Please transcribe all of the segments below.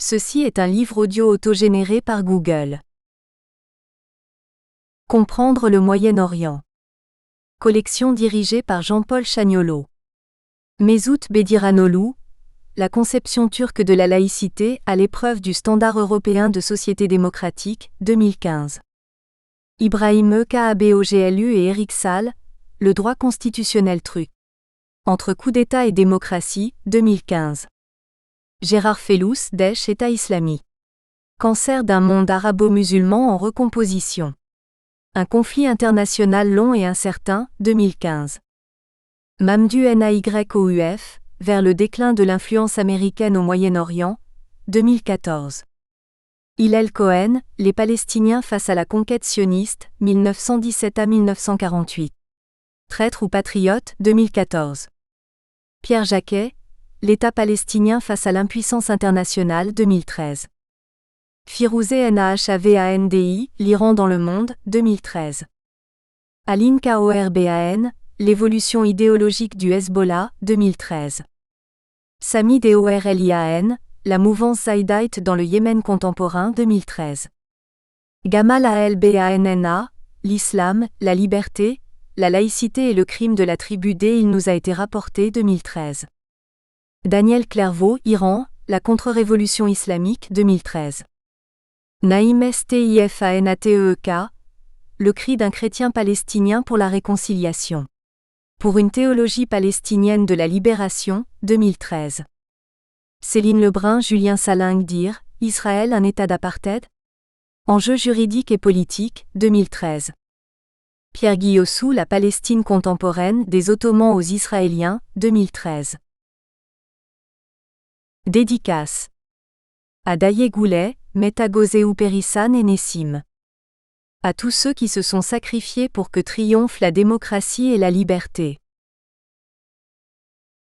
Ceci est un livre audio autogénéré par Google. Comprendre le Moyen-Orient. Collection dirigée par Jean-Paul Chagnolot. Mesut Bediranoğlu, la conception turque de la laïcité à l'épreuve du standard européen de société démocratique, 2015. Ibrahim Kaaboglu et Eric Sall, le droit constitutionnel turc. Entre coup d'État et démocratie, 2015. Gérard Fellous, Daesh État islamique. Cancer d'un monde arabo-musulman en recomposition. Un conflit international long et incertain, 2015. Mamdouh Nayouf, vers le déclin de l'influence américaine au Moyen-Orient, 2014. Hillel Cohen, les Palestiniens face à la conquête sioniste, 1917 à 1948. Traître ou patriote, 2014. Pierre Jacquet, l'État palestinien face à l'impuissance internationale, 2013. Firouzeh Nahvandi, l'Iran dans le monde, 2013. Aline Korban, l'évolution idéologique du Hezbollah, 2013. Sami Dorlian, la mouvance zaïdite dans le Yémen contemporain, 2013. Gamal Albanna, l'islam, la liberté, la laïcité et le crime de la tribu D. Il nous a été rapporté, 2013. Daniel Clervaux, Iran, la contre-révolution islamique, 2013. Naïm Stifanetek, le cri d'un chrétien palestinien pour la réconciliation. Pour une théologie palestinienne de la libération, 2013. Céline Lebrun, Julien Saling dire, Israël un état d'apartheid? Enjeux juridiques et politiques, 2013. Pierre Guillossou, la Palestine contemporaine des Ottomans aux Israéliens, 2013. Dédicace. À Daye Goulet, Meta Gozéou Périssan et Nessim. À tous ceux qui se sont sacrifiés pour que triomphe la démocratie et la liberté.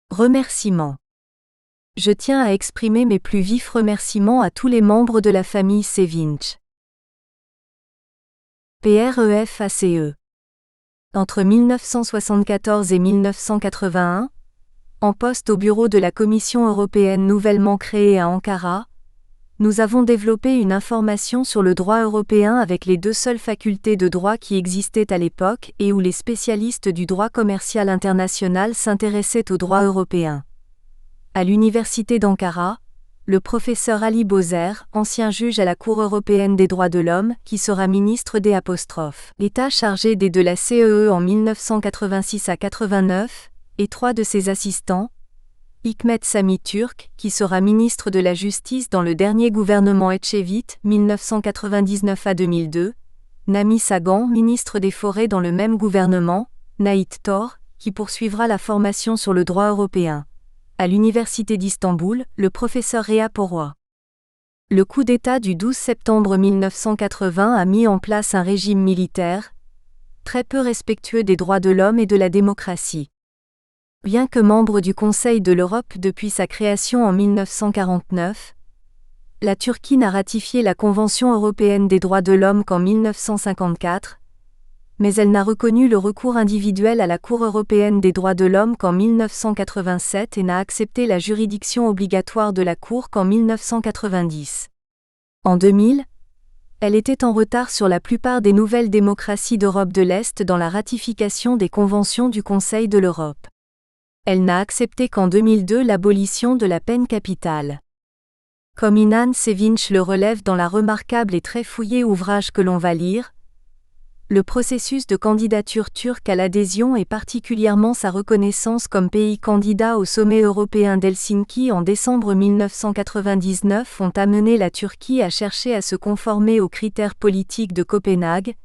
Remerciements. Je tiens à exprimer mes plus vifs remerciements à tous les membres de la famille Sevinch. PREFACE. Entre 1974 et 1981, en poste au bureau de la Commission européenne nouvellement créée à Ankara, nous avons développé une information sur le droit européen avec les deux seules facultés de droit qui existaient à l'époque et où les spécialistes du droit commercial international s'intéressaient au droit européen. À l'université d'Ankara, le professeur Ali Bozer, ancien juge à la Cour européenne des droits de l'homme, qui sera ministre des l'État chargé de la CEE en 1986 à 89, et 3 de ses assistants, Hikmet Sami Turk, qui sera ministre de la Justice dans le dernier gouvernement Ecevit, 1999 à 2002, Nami Sagan, ministre des Forêts dans le même gouvernement, Nahit Tor, qui poursuivra la formation sur le droit européen. À l'université d'Istanbul, le professeur Réa Poroy. Le coup d'État du 12 septembre 1980 a mis en place un régime militaire, très peu respectueux des droits de l'homme et de la démocratie. Bien que membre du Conseil de l'Europe depuis sa création en 1949, la Turquie n'a ratifié la Convention européenne des droits de l'homme qu'en 1954, mais elle n'a reconnu le recours individuel à la Cour européenne des droits de l'homme qu'en 1987 et n'a accepté la juridiction obligatoire de la Cour qu'en 1990. En 2000, elle était en retard sur la plupart des nouvelles démocraties d'Europe de l'Est dans la ratification des conventions du Conseil de l'Europe. Elle n'a accepté qu'en 2002 l'abolition de la peine capitale. Comme Inan Sevinch le relève dans la remarquable et très fouillée ouvrage que l'on va lire, le processus de candidature turque à l'adhésion et particulièrement sa reconnaissance comme pays candidat au sommet européen d'Helsinki en décembre 1999 ont amené la Turquie à chercher à se conformer aux critères politiques de Copenhague,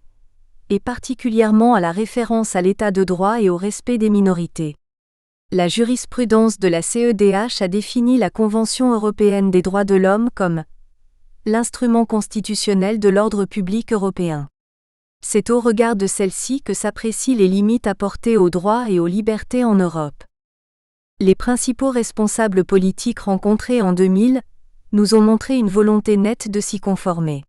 et particulièrement à la référence à l'état de droit et au respect des minorités. La jurisprudence de la CEDH a défini la Convention européenne des droits de l'homme comme l'instrument constitutionnel de l'ordre public européen. C'est au regard de celle-ci que s'apprécient les limites apportées aux droits et aux libertés en Europe. Les principaux responsables politiques rencontrés en 2000 nous ont montré une volonté nette de s'y conformer.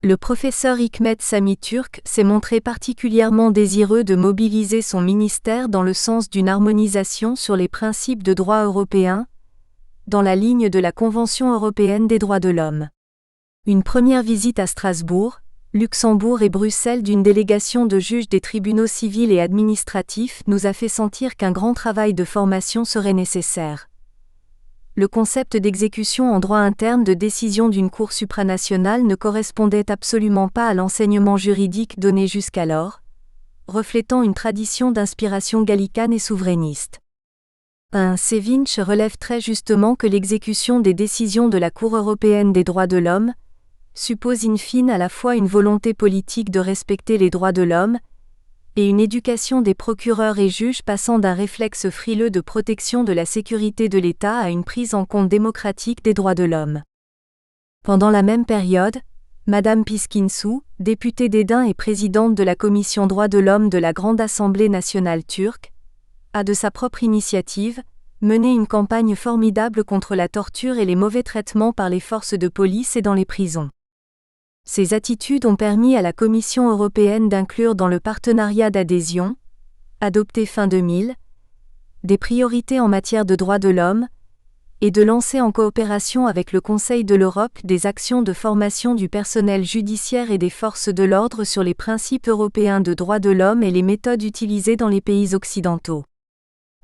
Le professeur Hikmet Sami Turk s'est montré particulièrement désireux de mobiliser son ministère dans le sens d'une harmonisation sur les principes de droit européen, dans la ligne de la Convention européenne des droits de l'homme. Une première visite à Strasbourg, Luxembourg et Bruxelles d'une délégation de juges des tribunaux civils et administratifs nous a fait sentir qu'un grand travail de formation serait nécessaire. Le concept d'exécution en droit interne de décision d'une cour supranationale ne correspondait absolument pas à l'enseignement juridique donné jusqu'alors, reflétant une tradition d'inspiration gallicane et souverainiste. Sevinch relève très justement que l'exécution des décisions de la Cour européenne des droits de l'homme suppose in fine à la fois une volonté politique de respecter les droits de l'homme et une éducation des procureurs et juges passant d'un réflexe frileux de protection de la sécurité de l'État à une prise en compte démocratique des droits de l'homme. Pendant la même période, Madame Piskinsu, députée d'Aydın et présidente de la Commission droits de l'homme de la Grande Assemblée nationale turque, a de sa propre initiative mené une campagne formidable contre la torture et les mauvais traitements par les forces de police et dans les prisons. Ces attitudes ont permis à la Commission européenne d'inclure dans le partenariat d'adhésion, adopté fin 2000, des priorités en matière de droits de l'homme, et de lancer en coopération avec le Conseil de l'Europe des actions de formation du personnel judiciaire et des forces de l'ordre sur les principes européens de droits de l'homme et les méthodes utilisées dans les pays occidentaux.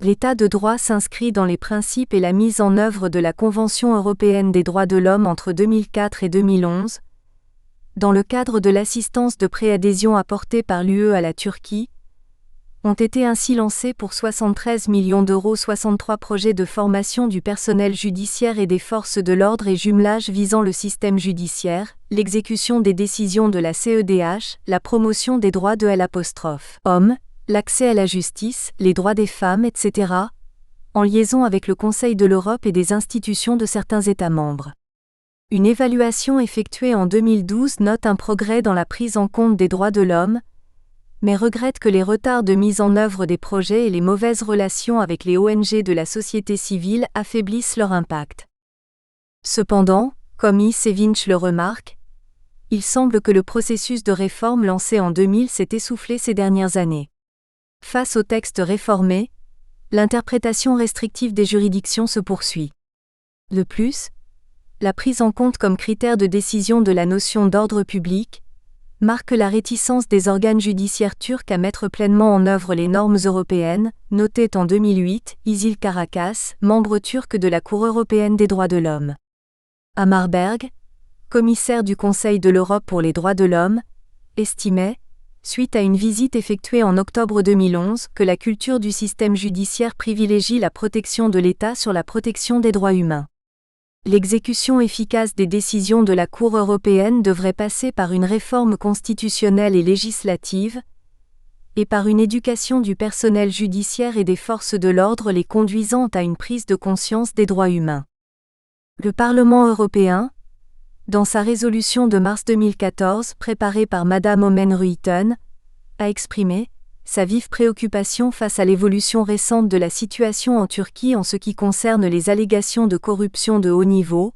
L'État de droit s'inscrit dans les principes et la mise en œuvre de la Convention européenne des droits de l'homme entre 2004 et 2011, dans le cadre de l'assistance de préadhésion apportée par l'UE à la Turquie, ont été ainsi lancés pour 73 millions d'euros 63 projets de formation du personnel judiciaire et des forces de l'ordre et jumelage visant le système judiciaire, l'exécution des décisions de la CEDH, la promotion des droits de l'homme, l'accès à la justice, les droits des femmes, etc., en liaison avec le Conseil de l'Europe et des institutions de certains États membres. Une évaluation effectuée en 2012 note un progrès dans la prise en compte des droits de l'homme, mais regrette que les retards de mise en œuvre des projets et les mauvaises relations avec les ONG de la société civile affaiblissent leur impact. Cependant, comme Sevinch le remarque, il semble que le processus de réforme lancé en 2000 s'est essoufflé ces dernières années. Face au texte réformé, l'interprétation restrictive des juridictions se poursuit. De plus, la prise en compte comme critère de décision de la notion d'ordre public marque la réticence des organes judiciaires turcs à mettre pleinement en œuvre les normes européennes, notait en 2008 İzil Karakas, membre turc de la Cour européenne des droits de l'homme. Hammarberg, commissaire du Conseil de l'Europe pour les droits de l'homme, estimait, suite à une visite effectuée en octobre 2011, que la culture du système judiciaire privilégie la protection de l'État sur la protection des droits humains. L'exécution efficace des décisions de la Cour européenne devrait passer par une réforme constitutionnelle et législative, et par une éducation du personnel judiciaire et des forces de l'ordre les conduisant à une prise de conscience des droits humains. Le Parlement européen, dans sa résolution de mars 2014 préparée par Madame Oomen-Ruijten, a exprimé sa vive préoccupation face à l'évolution récente de la situation en Turquie en ce qui concerne les allégations de corruption de haut niveau,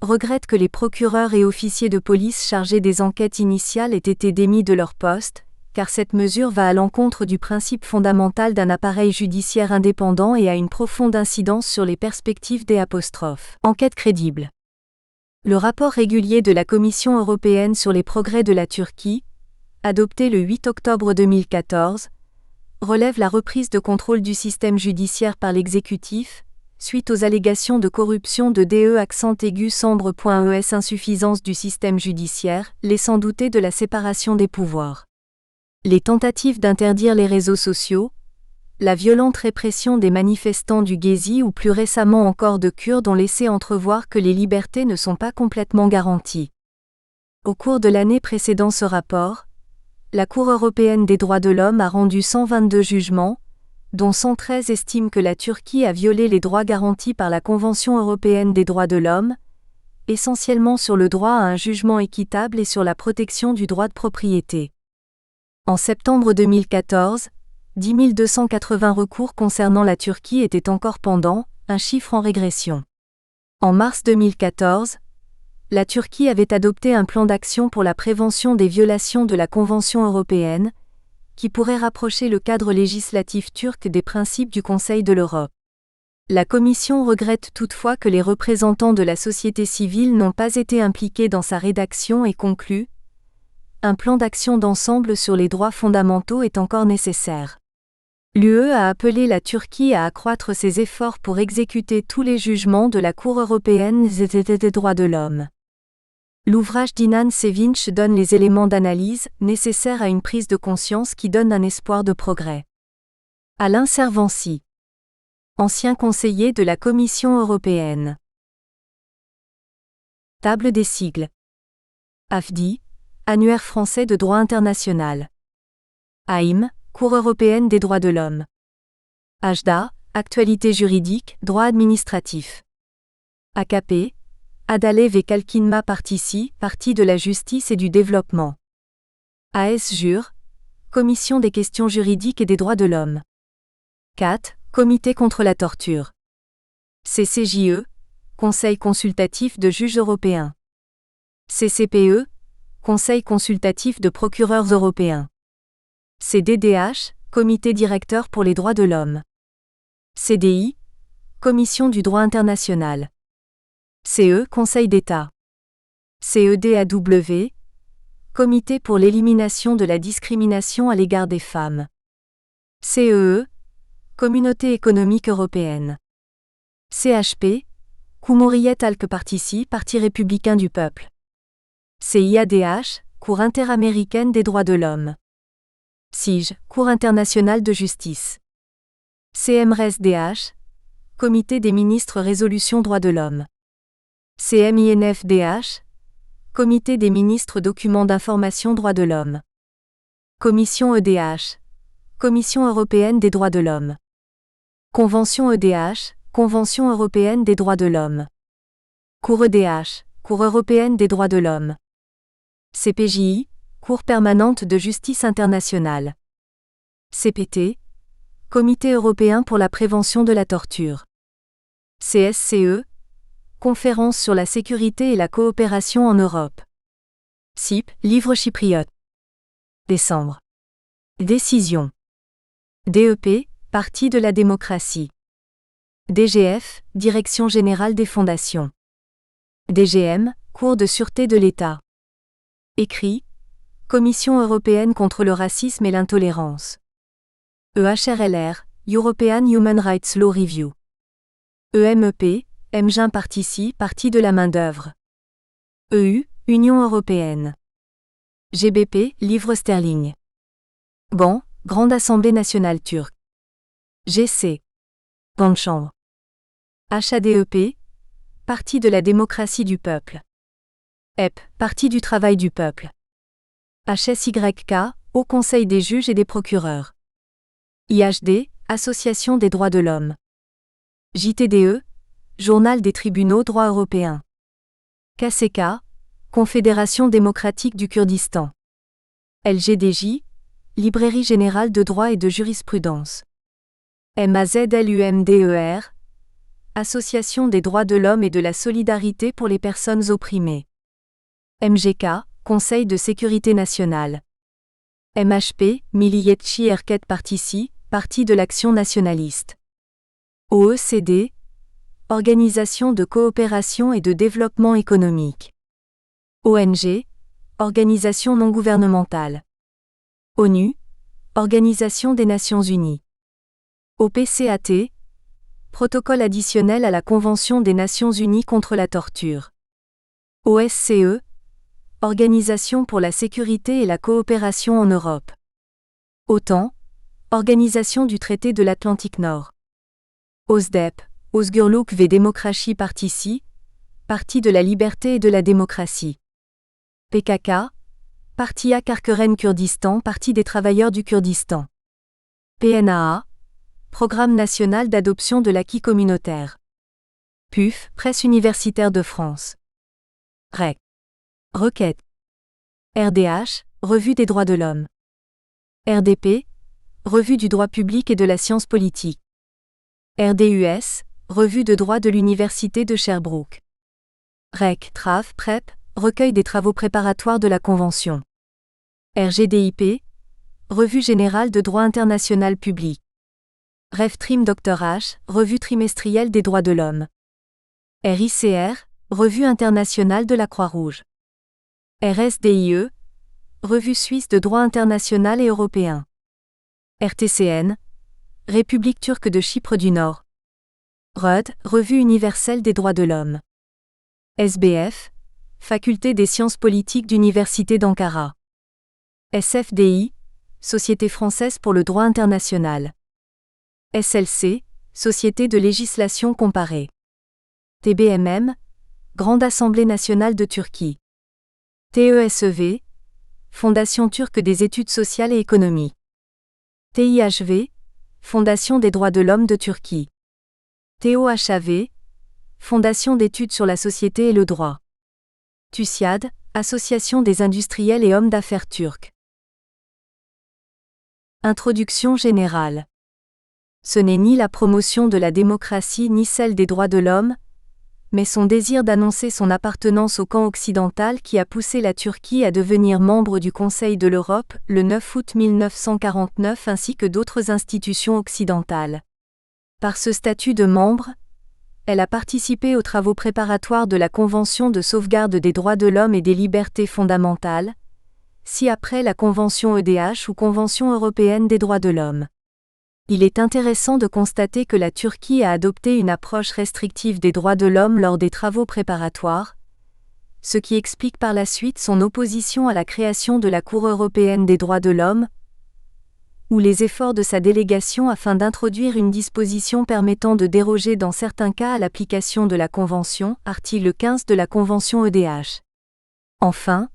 regrette que les procureurs et officiers de police chargés des enquêtes initiales aient été démis de leur poste, car cette mesure va à l'encontre du principe fondamental d'un appareil judiciaire indépendant et a une profonde incidence sur les perspectives des enquêtes crédibles. Le rapport régulier de la Commission européenne sur les progrès de la Turquie, adopté le 8 octobre 2014, relève la reprise de contrôle du système judiciaire par l'exécutif, suite aux allégations de corruption de insuffisance du système judiciaire, laissant douter de la séparation des pouvoirs. Les tentatives d'interdire les réseaux sociaux, la violente répression des manifestants du Gezi ou plus récemment encore de Kurdes ont laissé entrevoir que les libertés ne sont pas complètement garanties. Au cours de l'année précédant ce rapport, la Cour européenne des droits de l'homme a rendu 122 jugements, dont 113 estiment que la Turquie a violé les droits garantis par la Convention européenne des droits de l'homme, essentiellement sur le droit à un jugement équitable et sur la protection du droit de propriété. En septembre 2014, 10 280 recours concernant la Turquie étaient encore pendants, un chiffre en régression. En mars 2014, la Turquie avait adopté un plan d'action pour la prévention des violations de la Convention européenne, qui pourrait rapprocher le cadre législatif turc des principes du Conseil de l'Europe. La Commission regrette toutefois que les représentants de la société civile n'ont pas été impliqués dans sa rédaction et conclut: un plan d'action d'ensemble sur les droits fondamentaux est encore nécessaire. L'UE a appelé la Turquie à accroître ses efforts pour exécuter tous les jugements de la Cour européenne des droits de l'homme. L'ouvrage d'Inan Sevinç donne les éléments d'analyse nécessaires à une prise de conscience qui donne un espoir de progrès. Alain Servancy, ancien conseiller de la Commission européenne. Table des sigles. AFDI, Annuaire français de droit international. AIM, Cour européenne des droits de l'homme. AJDA, Actualité juridique, droit administratif. AKP, Adalet ve Kalkınma Partisi, Parti de la justice et du développement. ASJUR, Commission des questions juridiques et des droits de l'homme. CAT, Comité contre la torture. CCJE, Conseil consultatif de juges européens. CCPE, Conseil consultatif de procureurs européens. CDDH, Comité directeur pour les droits de l'homme. CDI, Commission du droit international. CE, Conseil d'État. CEDAW, Comité pour l'élimination de la discrimination à l'égard des femmes. CEE, Communauté économique européenne. CHP, Cumhuriyet Halk Partisi, Parti républicain du peuple. CIADH, Cour interaméricaine des droits de l'homme. CIJ, Cour internationale de justice. CMRSDH, Comité des ministres résolution droits de l'homme. CMINFDH, Comité des ministres documents d'information droits de l'homme. Commission EDH, Commission européenne des droits de l'homme. Convention EDH, Convention européenne des droits de l'homme. Cour EDH, Cour européenne des droits de l'homme. CPJI, Cour permanente de justice internationale. CPT, Comité européen pour la prévention de la torture. CSCE, Conférence sur la sécurité et la coopération en Europe. CIP, Livre chypriote. Décembre. Décision. DEP, Parti de la démocratie. DGF, Direction générale des fondations. DGM, Cour de sûreté de l'État. Écrit, Commission européenne contre le racisme et l'intolérance. EHRLR, European Human Rights Law Review. EMEP, Mgin Partisi, Parti de la main-d'œuvre. EU, Union européenne. GBP, Livre sterling. GAN, Grande Assemblée nationale turque. GC. Grande Chambre. HADEP, Parti de la démocratie du peuple. EP, Parti du travail du peuple. HSYK, Haut Conseil des juges et des procureurs. IHD, Association des droits de l'homme. JTDE, Journal des tribunaux droits européens. KCK, Confédération démocratique du Kurdistan. LGDJ, Librairie générale de droit et de jurisprudence. MAZLUMDER, Association des droits de l'homme et de la solidarité pour les personnes opprimées. MGK, Conseil de sécurité nationale. MHP, Milliyetçi Hareket Partisi, Parti de l'action nationaliste. OECD, Organisation de coopération et de développement économique. ONG, Organisation non gouvernementale. ONU, Organisation des Nations Unies. OPCAT, Protocole additionnel à la Convention des Nations Unies contre la torture. OSCE, Organisation pour la sécurité et la coopération en Europe. OTAN, Organisation du traité de l'Atlantique Nord. OSDEP, Özgürlük ve Demokrasi Partisi, Parti de la liberté et de la démocratie. PKK, Partiya Karkeren Kurdistan, Parti des travailleurs du Kurdistan. PNAA, Programme national d'adoption de l'acquis communautaire. PUF, Presse universitaire de France. REC. Requête. RDH, Revue des droits de l'homme. RDP, Revue du droit public et de la science politique. RDUS, Revue de droit de l'Université de Sherbrooke. REC, TRAV, PREP, Recueil des travaux préparatoires de la Convention. RGDIP, Revue générale de droit international public. RevTrim Dr H, Revue trimestrielle des droits de l'homme. RICR, Revue internationale de la Croix-Rouge. RSDIE, Revue suisse de droit international et européen. RTCN, République turque de Chypre du Nord. RUD, Revue universelle des droits de l'homme. SBF, Faculté des sciences politiques d'Université d'Ankara. SFDI, Société française pour le droit international. SLC, Société de législation comparée. TBMM, Grande Assemblée nationale de Turquie. TESEV, Fondation turque des études sociales et économie. TIHV, Fondation des droits de l'homme de Turquie. TOHAV, Fondation d'études sur la société et le droit. TUSIAD, Association des industriels et hommes d'affaires turcs. Introduction générale. Ce n'est ni la promotion de la démocratie ni celle des droits de l'homme, mais son désir d'annoncer son appartenance au camp occidental qui a poussé la Turquie à devenir membre du Conseil de l'Europe le 9 août 1949 ainsi que d'autres institutions occidentales. Par ce statut de membre, elle a participé aux travaux préparatoires de la Convention de sauvegarde des droits de l'homme et des libertés fondamentales, ci-après la Convention EDH ou Convention européenne des droits de l'homme. Il est intéressant de constater que la Turquie a adopté une approche restrictive des droits de l'homme lors des travaux préparatoires, ce qui explique par la suite son opposition à la création de la Cour européenne des droits de l'homme, ou les efforts de sa délégation afin d'introduire une disposition permettant de déroger dans certains cas à l'application de la Convention, article 15 de la Convention EDH. Enfin,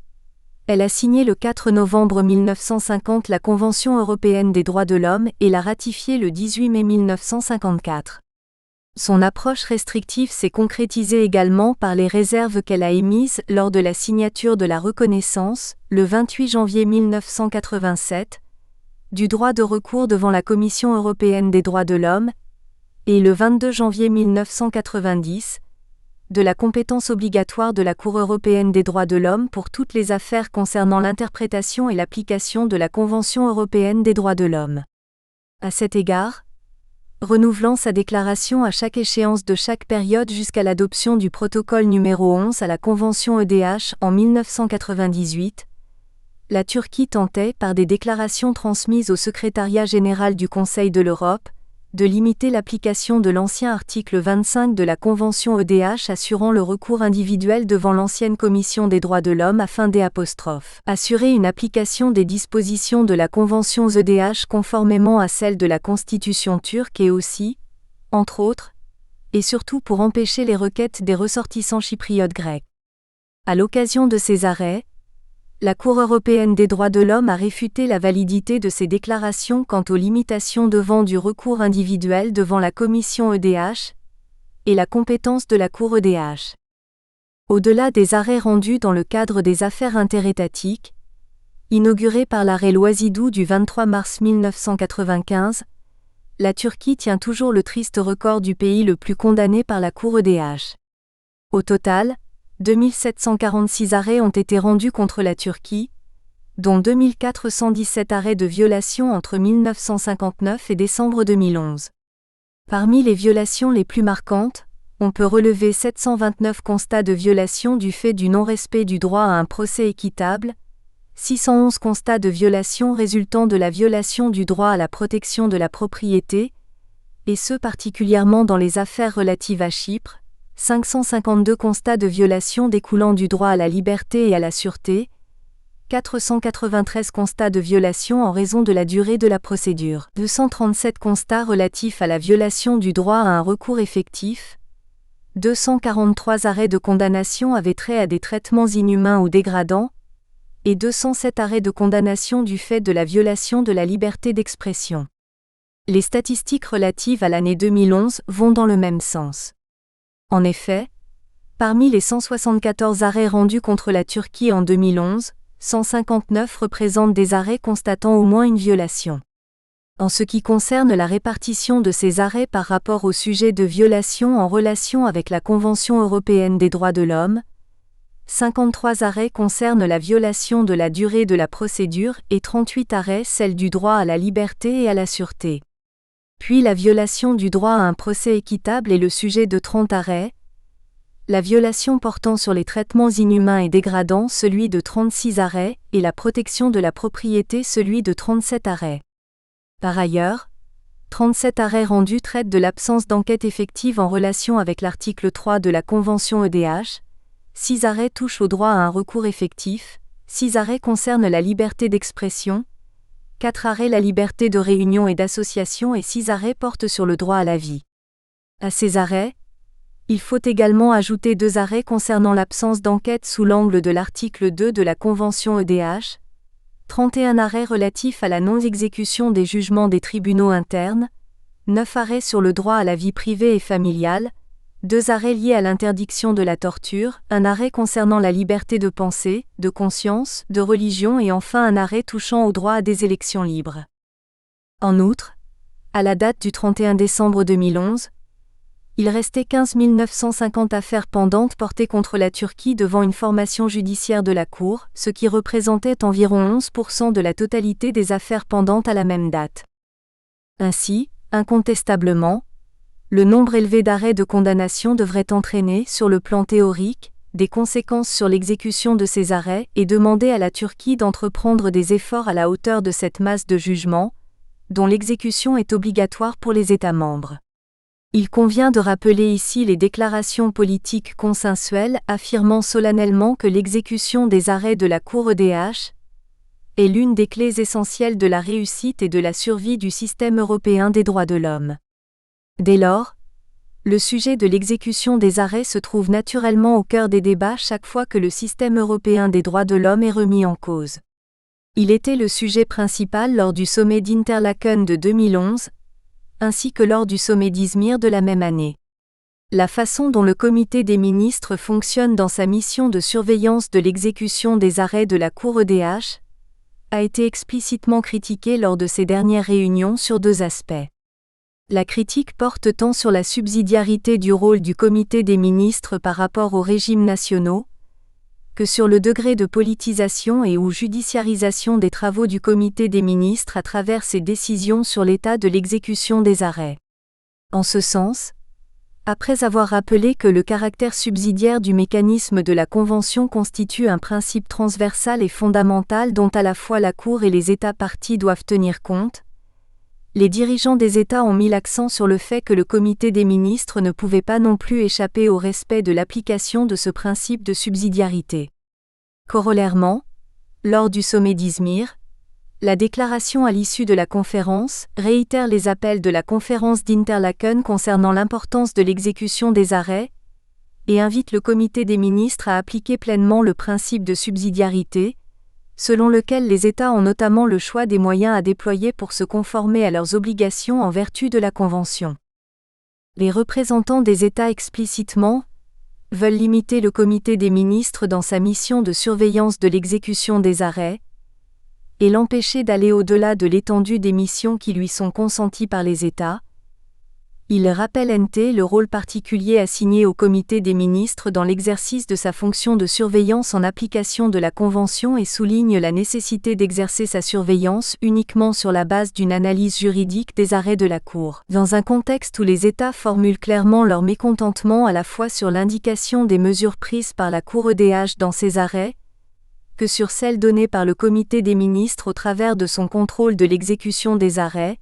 elle a signé le 4 novembre 1950 la Convention européenne des droits de l'homme et l'a ratifiée le 18 mai 1954. Son approche restrictive s'est concrétisée également par les réserves qu'elle a émises lors de la signature de la reconnaissance, le 28 janvier 1987, du droit de recours devant la Commission européenne des droits de l'homme, et le 22 janvier 1990, de la compétence obligatoire de la Cour européenne des droits de l'homme pour toutes les affaires concernant l'interprétation et l'application de la Convention européenne des droits de l'homme. À cet égard, renouvelant sa déclaration à chaque échéance de chaque période jusqu'à l'adoption du protocole numéro 11 à la Convention EDH en 1998, la Turquie tentait, par des déclarations transmises au Secrétariat général du Conseil de l'Europe, de limiter l'application de l'ancien article 25 de la Convention EDH assurant le recours individuel devant l'ancienne Commission des droits de l'homme afin d'assurer une application des dispositions de la Convention EDH conformément à celles de la Constitution turque et aussi, entre autres, et surtout pour empêcher les requêtes des ressortissants chypriotes grecs. À l'occasion de ces arrêts, la Cour européenne des droits de l'homme a réfuté la validité de ces déclarations quant aux limitations devant du recours individuel devant la Commission EDH et la compétence de la Cour EDH. Au-delà des arrêts rendus dans le cadre des affaires interétatiques, inaugurés par l'arrêt Loisidou du 23 mars 1995, la Turquie tient toujours le triste record du pays le plus condamné par la Cour EDH. Au total, 2746 arrêts ont été rendus contre la Turquie, dont 2417 arrêts de violation entre 1959 et décembre 2011. Parmi les violations les plus marquantes, on peut relever 729 constats de violation du fait du non-respect du droit à un procès équitable, 611 constats de violation résultant de la violation du droit à la protection de la propriété, et ce particulièrement dans les affaires relatives à Chypre, 552 constats de violation découlant du droit à la liberté et à la sûreté, 493 constats de violation en raison de la durée de la procédure, 237 constats relatifs à la violation du droit à un recours effectif, 243 arrêts de condamnation avaient trait à des traitements inhumains ou dégradants, et 207 arrêts de condamnation du fait de la violation de la liberté d'expression. Les statistiques relatives à l'année 2011 vont dans le même sens. En effet, parmi les 174 arrêts rendus contre la Turquie en 2011, 159 représentent des arrêts constatant au moins une violation. En ce qui concerne la répartition de ces arrêts par rapport au sujet de violation en relation avec la Convention européenne des droits de l'homme, 53 arrêts concernent la violation de la durée de la procédure et 38 arrêts celle du droit à la liberté et à la sûreté. Puis la violation du droit à un procès équitable est le sujet de 30 arrêts, la violation portant sur les traitements inhumains et dégradants celui de 36 arrêts, et la protection de la propriété celui de 37 arrêts. Par ailleurs, 37 arrêts rendus traitent de l'absence d'enquête effective en relation avec l'article 3 de la Convention EDH, 6 arrêts touchent au droit à un recours effectif, 6 arrêts concernent la liberté d'expression, 4 arrêts la liberté de réunion et d'association et 6 arrêts portent sur le droit à la vie. À ces arrêts, il faut également ajouter 2 arrêts concernant l'absence d'enquête sous l'angle de l'article 2 de la Convention EDH, 31 arrêts relatifs à la non-exécution des jugements des tribunaux internes, 9 arrêts sur le droit à la vie privée et familiale, 2 arrêts liés à l'interdiction de la torture, un arrêt concernant la liberté de pensée, de conscience, de religion et enfin un arrêt touchant au droit à des élections libres. En outre, à la date du 31 décembre 2011, il restait 15 950 affaires pendantes portées contre la Turquie devant une formation judiciaire de la Cour, ce qui représentait environ 11% de la totalité des affaires pendantes à la même date. Ainsi, incontestablement, le nombre élevé d'arrêts de condamnation devrait entraîner, sur le plan théorique, des conséquences sur l'exécution de ces arrêts et demander à la Turquie d'entreprendre des efforts à la hauteur de cette masse de jugements, dont l'exécution est obligatoire pour les États membres. Il convient de rappeler ici les déclarations politiques consensuelles affirmant solennellement que l'exécution des arrêts de la Cour EDH est l'une des clés essentielles de la réussite et de la survie du système européen des droits de l'homme. Dès lors, le sujet de l'exécution des arrêts se trouve naturellement au cœur des débats chaque fois que le système européen des droits de l'homme est remis en cause. Il était le sujet principal lors du sommet d'Interlaken de 2011, ainsi que lors du sommet d'Izmir de la même année. La façon dont le comité des ministres fonctionne dans sa mission de surveillance de l'exécution des arrêts de la Cour EDH a été explicitement critiquée lors de ces dernières réunions sur 2 aspects. La critique porte tant sur la subsidiarité du rôle du comité des ministres par rapport aux régimes nationaux, que sur le degré de politisation et ou judiciarisation des travaux du comité des ministres à travers ses décisions sur l'état de l'exécution des arrêts. En ce sens, après avoir rappelé que le caractère subsidiaire du mécanisme de la Convention constitue un principe transversal et fondamental dont à la fois la Cour et les États parties doivent tenir compte, les dirigeants des États ont mis l'accent sur le fait que le comité des ministres ne pouvait pas non plus échapper au respect de l'application de ce principe de subsidiarité. Corollairement, lors du sommet d'Izmir, la déclaration à l'issue de la conférence réitère les appels de la conférence d'Interlaken concernant l'importance de l'exécution des arrêts et invite le comité des ministres à appliquer pleinement le principe de subsidiarité, selon lequel les États ont notamment le choix des moyens à déployer pour se conformer à leurs obligations en vertu de la Convention. Les représentants des États explicitement veulent limiter le comité des ministres dans sa mission de surveillance de l'exécution des arrêts et l'empêcher d'aller au-delà de l'étendue des missions qui lui sont consenties par les États. Il rappelle le rôle particulier assigné au comité des ministres dans l'exercice de sa fonction de surveillance en application de la Convention et souligne la nécessité d'exercer sa surveillance uniquement sur la base d'une analyse juridique des arrêts de la Cour. Dans un contexte où les États formulent clairement leur mécontentement à la fois sur l'indication des mesures prises par la Cour EDH dans ces arrêts, que sur celles données par le comité des ministres au travers de son contrôle de l'exécution des arrêts,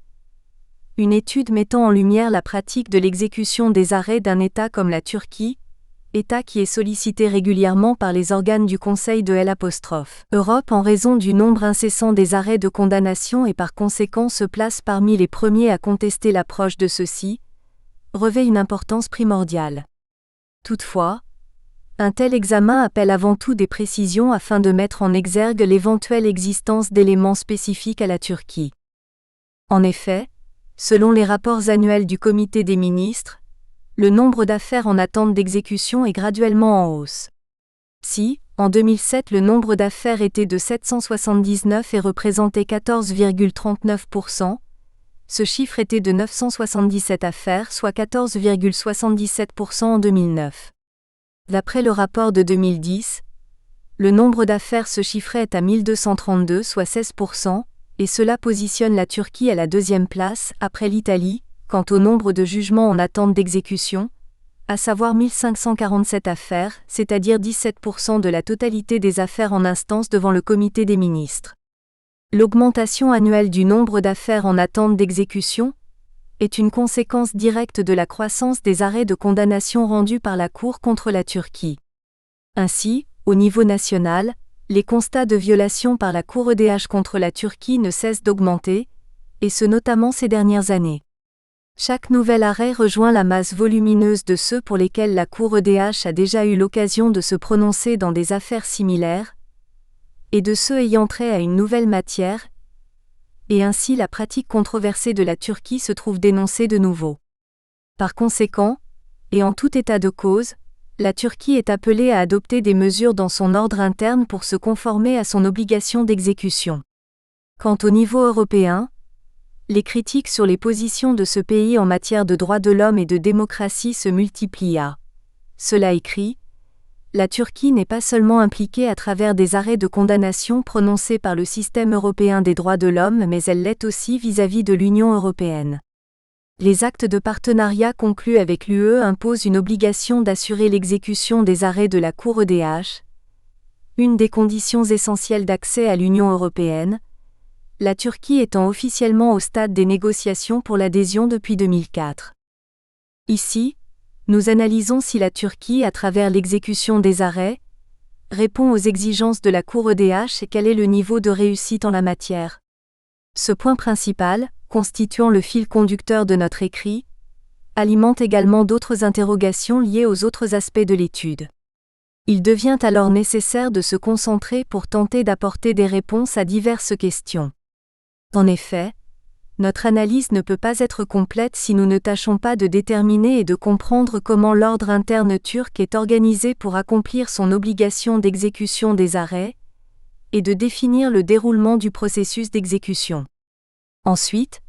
une étude mettant en lumière la pratique de l'exécution des arrêts d'un État comme la Turquie, État qui est sollicité régulièrement par les organes du Conseil de l'Europe en raison du nombre incessant des arrêts de condamnation et par conséquent se place parmi les premiers à contester l'approche de ceux-ci, revêt une importance primordiale. Toutefois, un tel examen appelle avant tout des précisions afin de mettre en exergue l'éventuelle existence d'éléments spécifiques à la Turquie. En effet, selon les rapports annuels du Comité des ministres, le nombre d'affaires en attente d'exécution est graduellement en hausse. Si, en 2007 le nombre d'affaires était de 779 et représentait 14,39%, ce chiffre était de 977 affaires, soit 14,77% en 2009. D'après le rapport de 2010, le nombre d'affaires se chiffrait à 1232, soit 16%, et cela positionne la Turquie à la 2e place, après l'Italie, Quant au nombre de jugements en attente d'exécution, à savoir 1547 affaires, c'est-à-dire 17% de la totalité des affaires en instance devant le comité des ministres. L'augmentation annuelle du nombre d'affaires en attente d'exécution est une conséquence directe de la croissance des arrêts de condamnation rendus par la Cour contre la Turquie. Ainsi, au niveau national, les constats de violation par la Cour EDH contre la Turquie ne cessent d'augmenter, et ce notamment ces dernières années. Chaque nouvel arrêt rejoint la masse volumineuse de ceux pour lesquels la Cour EDH a déjà eu l'occasion de se prononcer dans des affaires similaires, et de ceux ayant trait à une nouvelle matière, et ainsi la pratique controversée de la Turquie se trouve dénoncée de nouveau. Par conséquent, et en tout état de cause, la Turquie est appelée à adopter des mesures dans son ordre interne pour se conformer à son obligation d'exécution. Quant au niveau européen, les critiques sur les positions de ce pays en matière de droits de l'homme et de démocratie se multiplient. Cela écrit, la Turquie n'est pas seulement impliquée à travers des arrêts de condamnation prononcés par le système européen des droits de l'homme, mais elle l'est aussi vis-à-vis de l'Union européenne. Les actes de partenariat conclus avec l'UE imposent une obligation d'assurer l'exécution des arrêts de la Cour EDH, une des conditions essentielles d'accès à l'Union européenne, la Turquie étant officiellement au stade des négociations pour l'adhésion depuis 2004. Ici, nous analysons si la Turquie, à travers l'exécution des arrêts, répond aux exigences de la Cour EDH et quel est le niveau de réussite en la matière. Ce point principal, constituant le fil conducteur de notre écrit, alimente également d'autres interrogations liées aux autres aspects de l'étude. Il devient alors nécessaire de se concentrer pour tenter d'apporter des réponses à diverses questions. En effet, notre analyse ne peut pas être complète si nous ne tâchons pas de déterminer et de comprendre comment l'ordre interne turc est organisé pour accomplir son obligation d'exécution des arrêts, et de définir le déroulement du processus d'exécution. Ensuite,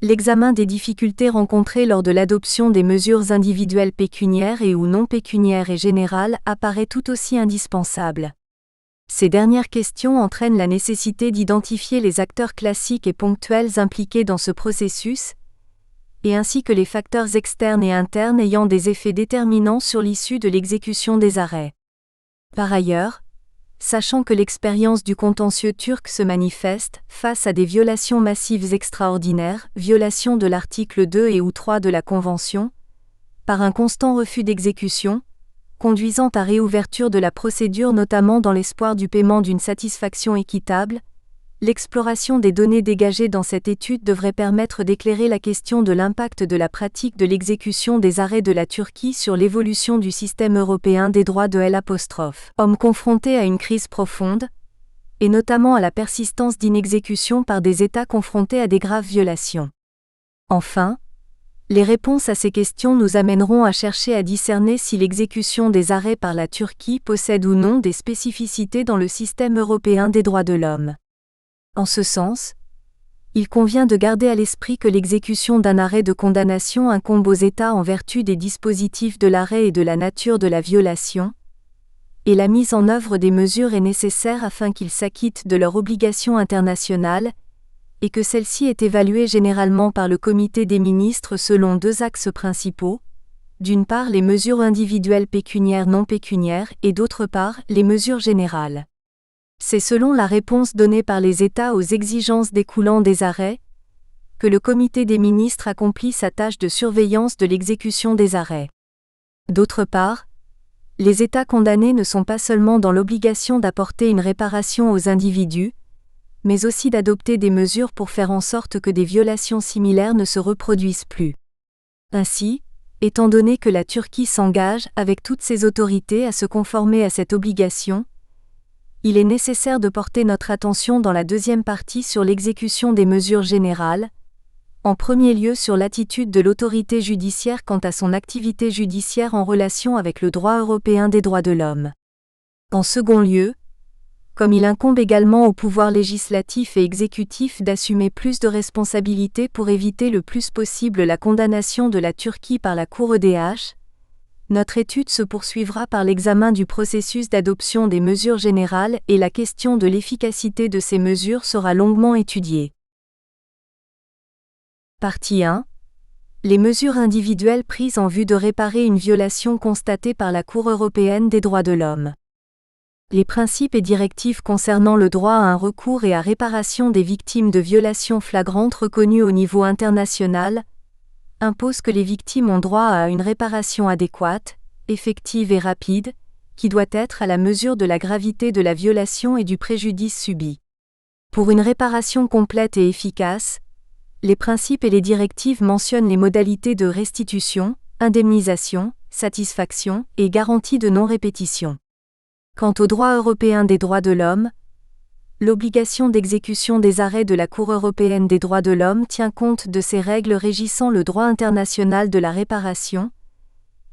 l'examen des difficultés rencontrées lors de l'adoption des mesures individuelles pécuniaires et ou non pécuniaires et générales apparaît tout aussi indispensable. Ces dernières questions entraînent la nécessité d'identifier les acteurs classiques et ponctuels impliqués dans ce processus, et ainsi que les facteurs externes et internes ayant des effets déterminants sur l'issue de l'exécution des arrêts. Par ailleurs, sachant que l'expérience du contentieux turc se manifeste, face à des violations massives extraordinaires, violation de l'article 2 et ou 3 de la Convention, par un constant refus d'exécution, conduisant à réouverture de la procédure notamment dans l'espoir du paiement d'une satisfaction équitable, l'exploration des données dégagées dans cette étude devrait permettre d'éclairer la question de l'impact de la pratique de l'exécution des arrêts de la Turquie sur l'évolution du système européen des droits de l'homme confronté à une crise profonde, et notamment à la persistance d'inexécution par des États confrontés à des graves violations. Enfin, les réponses à ces questions nous amèneront à chercher à discerner si l'exécution des arrêts par la Turquie possède ou non des spécificités dans le système européen des droits de l'homme. En ce sens, il convient de garder à l'esprit que l'exécution d'un arrêt de condamnation incombe aux États en vertu des dispositifs de l'arrêt et de la nature de la violation, et la mise en œuvre des mesures est nécessaire afin qu'ils s'acquittent de leurs obligations internationales, et que celle-ci est évaluée généralement par le comité des ministres selon deux axes principaux, d'une part les mesures individuelles pécuniaires non pécuniaires et d'autre part les mesures générales. C'est selon la réponse donnée par les États aux exigences découlant des arrêts, que le comité des ministres accomplit sa tâche de surveillance de l'exécution des arrêts. D'autre part, les États condamnés ne sont pas seulement dans l'obligation d'apporter une réparation aux individus, mais aussi d'adopter des mesures pour faire en sorte que des violations similaires ne se reproduisent plus. Ainsi, étant donné que la Turquie s'engage, avec toutes ses autorités, à se conformer à cette obligation, il est nécessaire de porter notre attention dans la deuxième partie sur l'exécution des mesures générales, en premier lieu sur l'attitude de l'autorité judiciaire quant à son activité judiciaire en relation avec le droit européen des droits de l'homme. En second lieu, comme il incombe également au pouvoir législatif et exécutif d'assumer plus de responsabilités pour éviter le plus possible la condamnation de la Turquie par la Cour EDH, notre étude se poursuivra par l'examen du processus d'adoption des mesures générales et la question de l'efficacité de ces mesures sera longuement étudiée. Partie 1. Les mesures individuelles prises en vue de réparer une violation constatée par la Cour européenne des droits de l'homme. Les principes et directives concernant le droit à un recours et à réparation des victimes de violations flagrantes reconnues au niveau international imposent que les victimes ont droit à une réparation adéquate, effective et rapide, qui doit être à la mesure de la gravité de la violation et du préjudice subi. Pour une réparation complète et efficace, les principes et les directives mentionnent les modalités de restitution, indemnisation, satisfaction et garantie de non-répétition. Quant au droit européen des droits de l'homme, l'obligation d'exécution des arrêts de la Cour européenne des droits de l'homme tient compte de ces règles régissant le droit international de la réparation,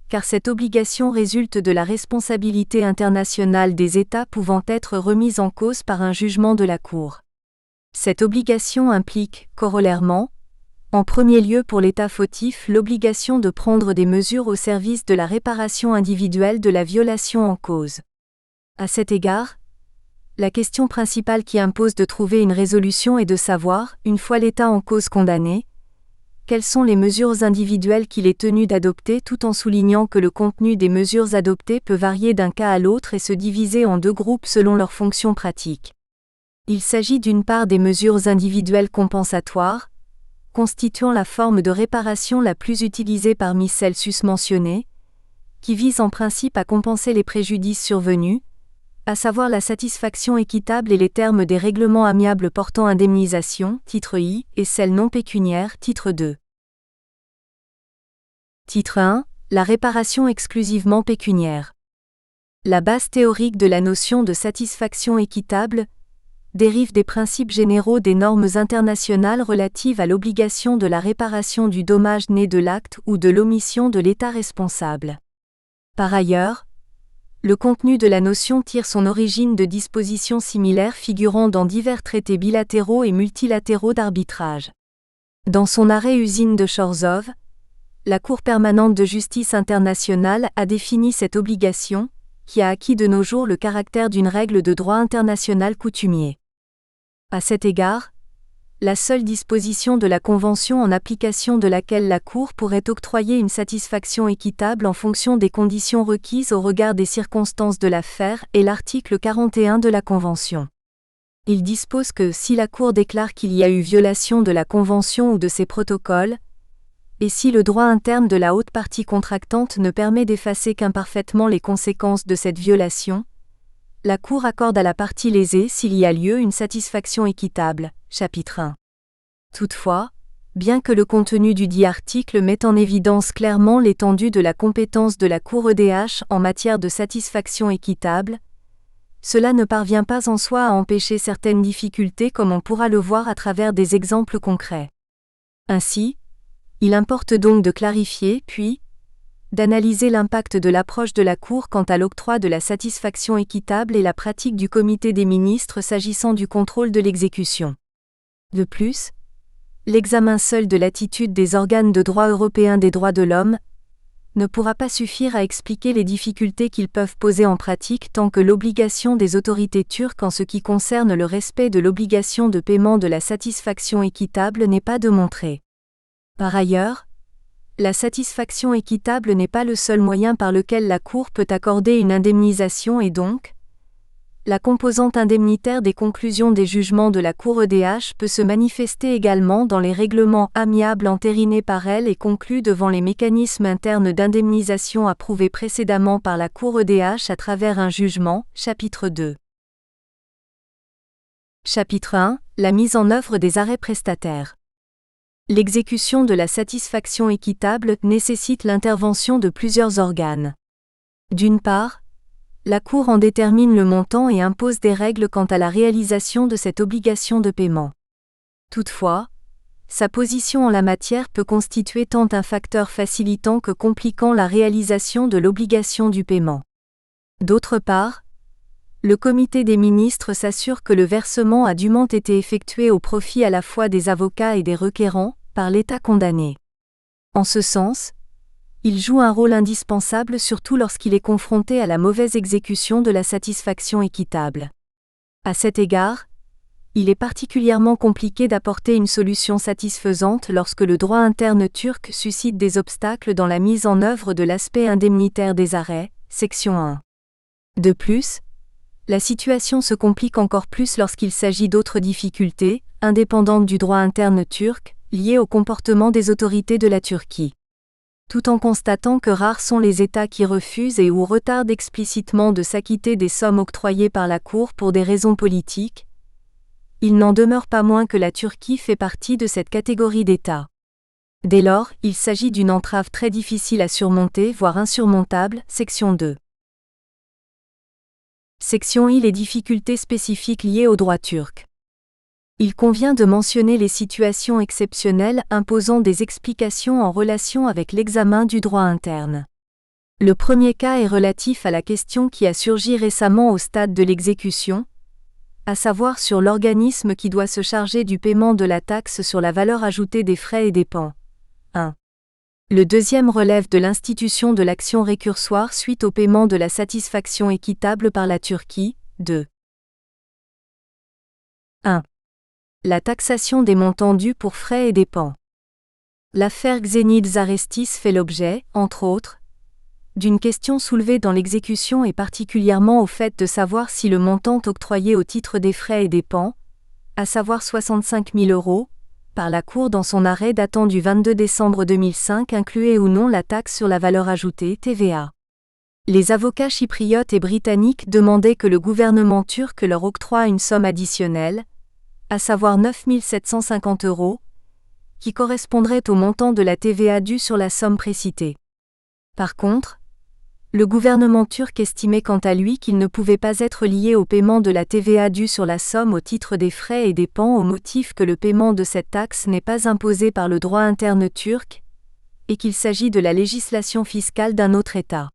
car cette obligation résulte de la responsabilité internationale des États pouvant être remise en cause par un jugement de la Cour. Cette obligation implique, corollairement, en premier lieu pour l'État fautif l'obligation de prendre des mesures au service de la réparation individuelle de la violation en cause. À cet égard, la question principale qui impose de trouver une résolution est de savoir, une fois l'État en cause condamné, quelles sont les mesures individuelles qu'il est tenu d'adopter tout en soulignant que le contenu des mesures adoptées peut varier d'un cas à l'autre et se diviser en deux groupes selon leurs fonctions pratiques. Il s'agit d'une part des mesures individuelles compensatoires, constituant la forme de réparation la plus utilisée parmi celles susmentionnées, qui visent en principe à compenser les préjudices survenus, à savoir la satisfaction équitable et les termes des règlements amiables portant indemnisation, titre I, et celles non pécuniaires, titre 2. Titre 1. La réparation exclusivement pécuniaire. La base théorique de la notion de satisfaction équitable dérive des principes généraux des normes internationales relatives à l'obligation de la réparation du dommage né de l'acte ou de l'omission de l'État responsable. Par ailleurs, le contenu de la notion tire son origine de dispositions similaires figurant dans divers traités bilatéraux et multilatéraux d'arbitrage. Dans son arrêt Usine de Chorzów, la Cour permanente de justice internationale a défini cette obligation, qui a acquis de nos jours le caractère d'une règle de droit international coutumier. À cet égard, la seule disposition de la Convention en application de laquelle la Cour pourrait octroyer une satisfaction équitable en fonction des conditions requises au regard des circonstances de l'affaire est l'article 41 de la Convention. Il dispose que si la Cour déclare qu'il y a eu violation de la Convention ou de ses protocoles, et si le droit interne de la haute partie contractante ne permet d'effacer qu'imparfaitement les conséquences de cette violation, la Cour accorde à la partie lésée s'il y a lieu une satisfaction équitable, chapitre 1. Toutefois, bien que le contenu du dit article mette en évidence clairement l'étendue de la compétence de la Cour EDH en matière de satisfaction équitable, cela ne parvient pas en soi à empêcher certaines difficultés comme on pourra le voir à travers des exemples concrets. Ainsi, il importe donc de clarifier puis d'analyser l'impact de l'approche de la Cour quant à l'octroi de la satisfaction équitable et la pratique du Comité des ministres s'agissant du contrôle de l'exécution. De plus, l'examen seul de l'attitude des organes de droit européen des droits de l'homme ne pourra pas suffire à expliquer les difficultés qu'ils peuvent poser en pratique tant que l'obligation des autorités turques en ce qui concerne le respect de l'obligation de paiement de la satisfaction équitable n'est pas démontrée. Par ailleurs, la satisfaction équitable n'est pas le seul moyen par lequel la Cour peut accorder une indemnisation et donc, la composante indemnitaire des conclusions des jugements de la Cour EDH peut se manifester également dans les règlements amiables entérinés par elle et conclus devant les mécanismes internes d'indemnisation approuvés précédemment par la Cour EDH à travers un jugement, chapitre 2. Chapitre 1. La mise en œuvre des arrêts prestataires. L'exécution de la satisfaction équitable nécessite l'intervention de plusieurs organes. D'une part, la Cour en détermine le montant et impose des règles quant à la réalisation de cette obligation de paiement. Toutefois, sa position en la matière peut constituer tant un facteur facilitant que compliquant la réalisation de l'obligation du paiement. D'autre part, le Comité des ministres s'assure que le versement a dûment été effectué au profit à la fois des avocats et des requérants, par l'État condamné. En ce sens, il joue un rôle indispensable surtout lorsqu'il est confronté à la mauvaise exécution de la satisfaction équitable. À cet égard, Il est particulièrement compliqué d'apporter une solution satisfaisante lorsque le droit interne turc suscite des obstacles dans la mise en œuvre de l'aspect indemnitaire des arrêts, section 1. De plus, la situation se complique encore plus lorsqu'il s'agit d'autres difficultés, indépendantes du droit interne turc, liées au comportement des autorités de la Turquie. Tout en constatant que rares sont les États qui refusent et ou retardent explicitement de s'acquitter des sommes octroyées par la Cour pour des raisons politiques, il n'en demeure pas moins que la Turquie fait partie de cette catégorie d'États. Dès lors, il s'agit d'une entrave très difficile à surmonter, voire insurmontable, section 2. Section I. Les difficultés spécifiques liées au droit turc. Il convient de mentionner les situations exceptionnelles imposant des explications en relation avec l'examen du droit interne. Le premier cas est relatif à la question qui a surgi récemment au stade de l'exécution, à savoir sur l'organisme qui doit se charger du paiement de la taxe sur la valeur ajoutée des frais et dépenses. 1. Le deuxième relève de l'institution de l'action récursoire suite au paiement de la satisfaction équitable par la Turquie. 2. 1. La taxation des montants dus pour frais et dépenses. L'affaire Xenid Zarestis fait l'objet, entre autres, d'une question soulevée dans l'exécution et particulièrement au fait de savoir si le montant octroyé au titre des frais et dépenses, à savoir 65 000 €, par la Cour dans son arrêt datant du 22 décembre 2005 incluait ou non la taxe sur la valeur ajoutée TVA. Les avocats chypriotes et britanniques demandaient que le gouvernement turc leur octroie une somme additionnelle, à savoir 9 750 €, qui correspondrait au montant de la TVA due sur la somme précitée. Par contre, le gouvernement turc estimait quant à lui qu'il ne pouvait pas être lié au paiement de la TVA due sur la somme au titre des frais et dépenses au motif que le paiement de cette taxe n'est pas imposé par le droit interne turc, et qu'il s'agit de la législation fiscale d'un autre État.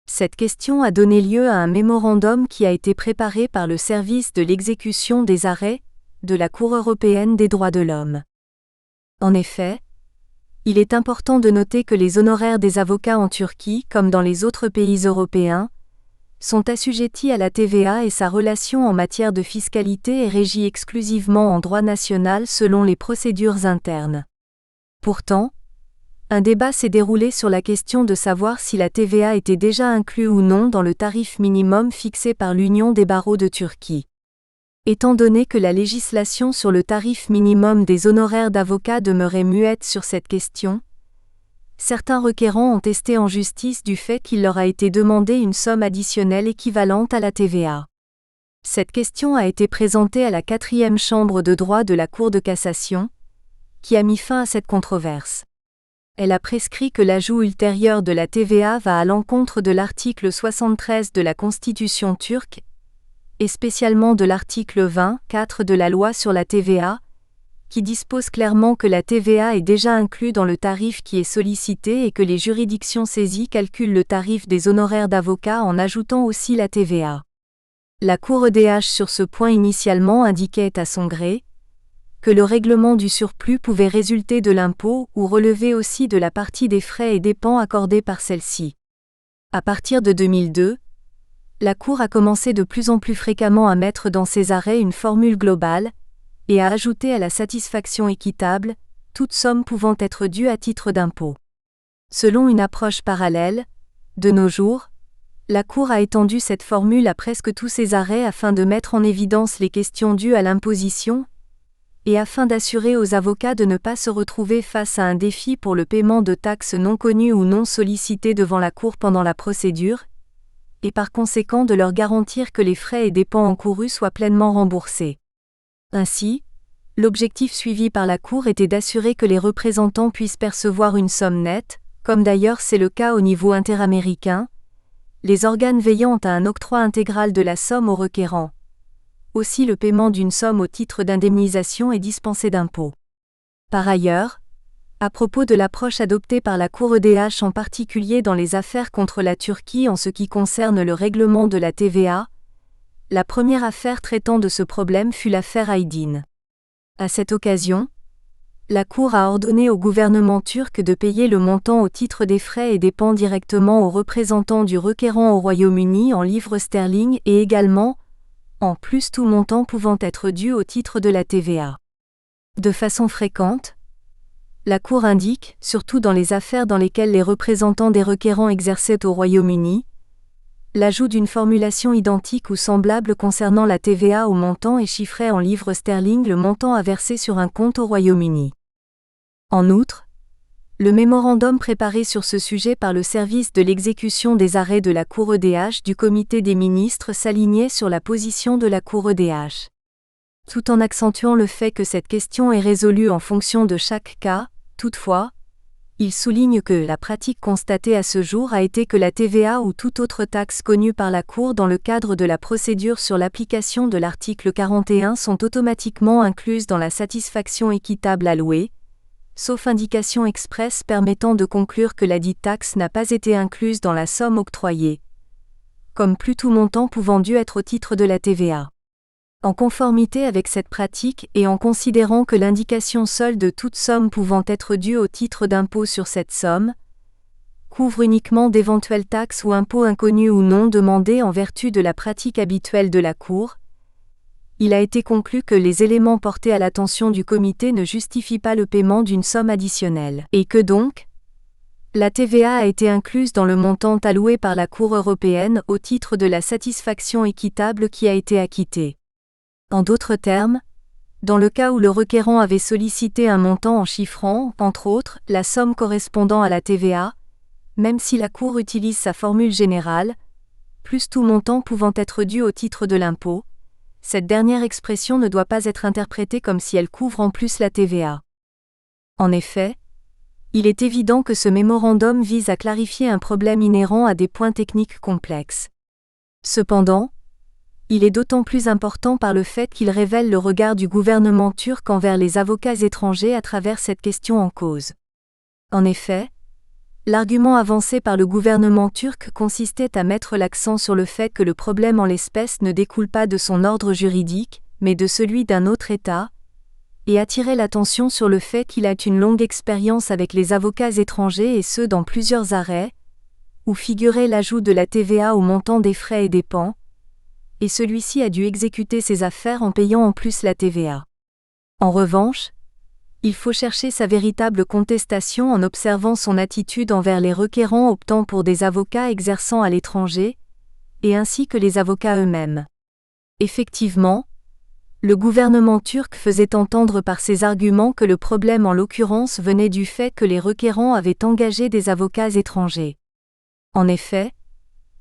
Cette question a donné lieu à un mémorandum qui a été préparé par le service de l'exécution des arrêts de la Cour européenne des droits de l'homme. En effet, il est important de noter que les honoraires des avocats en Turquie, comme dans les autres pays européens, sont assujettis à la TVA et sa relation en matière de fiscalité est régie exclusivement en droit national selon les procédures internes. Pourtant, un débat s'est déroulé sur la question de savoir si la TVA était déjà inclue ou non dans le tarif minimum fixé par l'Union des barreaux de Turquie. Étant donné que la législation sur le tarif minimum des honoraires d'avocats demeurait muette sur cette question, certains requérants ont testé en justice du fait qu'il leur a été demandé une somme additionnelle équivalente à la TVA. Cette question a été présentée à la 4e chambre de droit de la Cour de cassation, qui a mis fin à cette controverse. Elle a prescrit que l'ajout ultérieur de la TVA va à l'encontre de l'article 73 de la Constitution turque, et spécialement de l'article 20.4 de la loi sur la TVA, qui dispose clairement que la TVA est déjà inclue dans le tarif qui est sollicité et que les juridictions saisies calculent le tarif des honoraires d'avocat en ajoutant aussi la TVA. La Cour EDH sur ce point initialement indiquait à son gré que le règlement du surplus pouvait résulter de l'impôt ou relever aussi de la partie des frais et dépenses accordés par celle-ci. À partir de 2002, la Cour a commencé de plus en plus fréquemment à mettre dans ses arrêts une formule globale, et à ajouter à la satisfaction équitable, toute somme pouvant être due à titre d'impôt. Selon une approche parallèle, de nos jours, la Cour a étendu cette formule à presque tous ses arrêts afin de mettre en évidence les questions dues à l'imposition, et afin d'assurer aux avocats de ne pas se retrouver face à un défi pour le paiement de taxes non connues ou non sollicitées devant la Cour pendant la procédure, et par conséquent de leur garantir que les frais et dépenses encourus soient pleinement remboursés. Ainsi, l'objectif suivi par la Cour était d'assurer que les représentants puissent percevoir une somme nette, comme d'ailleurs c'est le cas au niveau interaméricain, les organes veillant à un octroi intégral de la somme aux requérants. Aussi le paiement d'une somme au titre d'indemnisation est dispensé d'impôt. Par ailleurs, à propos de l'approche adoptée par la Cour EDH en particulier dans les affaires contre la Turquie en ce qui concerne le règlement de la TVA, la première affaire traitant de ce problème fut l'affaire Aydin. À cette occasion, la Cour a ordonné au gouvernement turc de payer le montant au titre des frais et dépenses directement aux représentants du requérant au Royaume-Uni en livres sterling et également en plus tout montant pouvant être dû au titre de la TVA. De façon fréquente, la Cour indique, surtout dans les affaires dans lesquelles les représentants des requérants exerçaient au Royaume-Uni, l'ajout d'une formulation identique ou semblable concernant la TVA au montant et chiffrait en livres sterling le montant à verser sur un compte au Royaume-Uni. En outre, le mémorandum préparé sur ce sujet par le service de l'exécution des arrêts de la Cour EDH du Comité des ministres s'alignait sur la position de la Cour EDH. Tout en accentuant le fait que cette question est résolue en fonction de chaque cas, toutefois, il souligne que la pratique constatée à ce jour a été que la TVA ou toute autre taxe connue par la Cour dans le cadre de la procédure sur l'application de l'article 41 sont automatiquement incluses dans la satisfaction équitable allouée, sauf indication expresse permettant de conclure que la dite taxe n'a pas été incluse dans la somme octroyée, comme plus tout montant pouvant dû être au titre de la TVA. En conformité avec cette pratique et en considérant que l'indication seule de toute somme pouvant être due au titre d'impôt sur cette somme couvre uniquement d'éventuelles taxes ou impôts inconnus ou non demandés en vertu de la pratique habituelle de la Cour, il a été conclu que les éléments portés à l'attention du comité ne justifient pas le paiement d'une somme additionnelle, et que donc, la TVA a été incluse dans le montant alloué par la Cour européenne au titre de la satisfaction équitable qui a été acquittée. En d'autres termes, dans le cas où le requérant avait sollicité un montant en chiffrant, entre autres, la somme correspondant à la TVA, même si la Cour utilise sa formule générale, plus tout montant pouvant être dû au titre de l'impôt, cette dernière expression ne doit pas être interprétée comme si elle couvre en plus la TVA. En effet, il est évident que ce mémorandum vise à clarifier un problème inhérent à des points techniques complexes. Cependant, il est d'autant plus important par le fait qu'il révèle le regard du gouvernement turc envers les avocats étrangers à travers cette question en cause. En effet, l'argument avancé par le gouvernement turc consistait à mettre l'accent sur le fait que le problème en l'espèce ne découle pas de son ordre juridique, mais de celui d'un autre État, et attirer l'attention sur le fait qu'il a une longue expérience avec les avocats étrangers et ce dans plusieurs arrêts, où figurait l'ajout de la TVA au montant des frais et dépenses, et celui-ci a dû exécuter ses affaires en payant en plus la TVA. En revanche, il faut chercher sa véritable contestation en observant son attitude envers les requérants optant pour des avocats exerçant à l'étranger, et ainsi que les avocats eux-mêmes. Effectivement, le gouvernement turc faisait entendre par ses arguments que le problème en l'occurrence venait du fait que les requérants avaient engagé des avocats étrangers. En effet,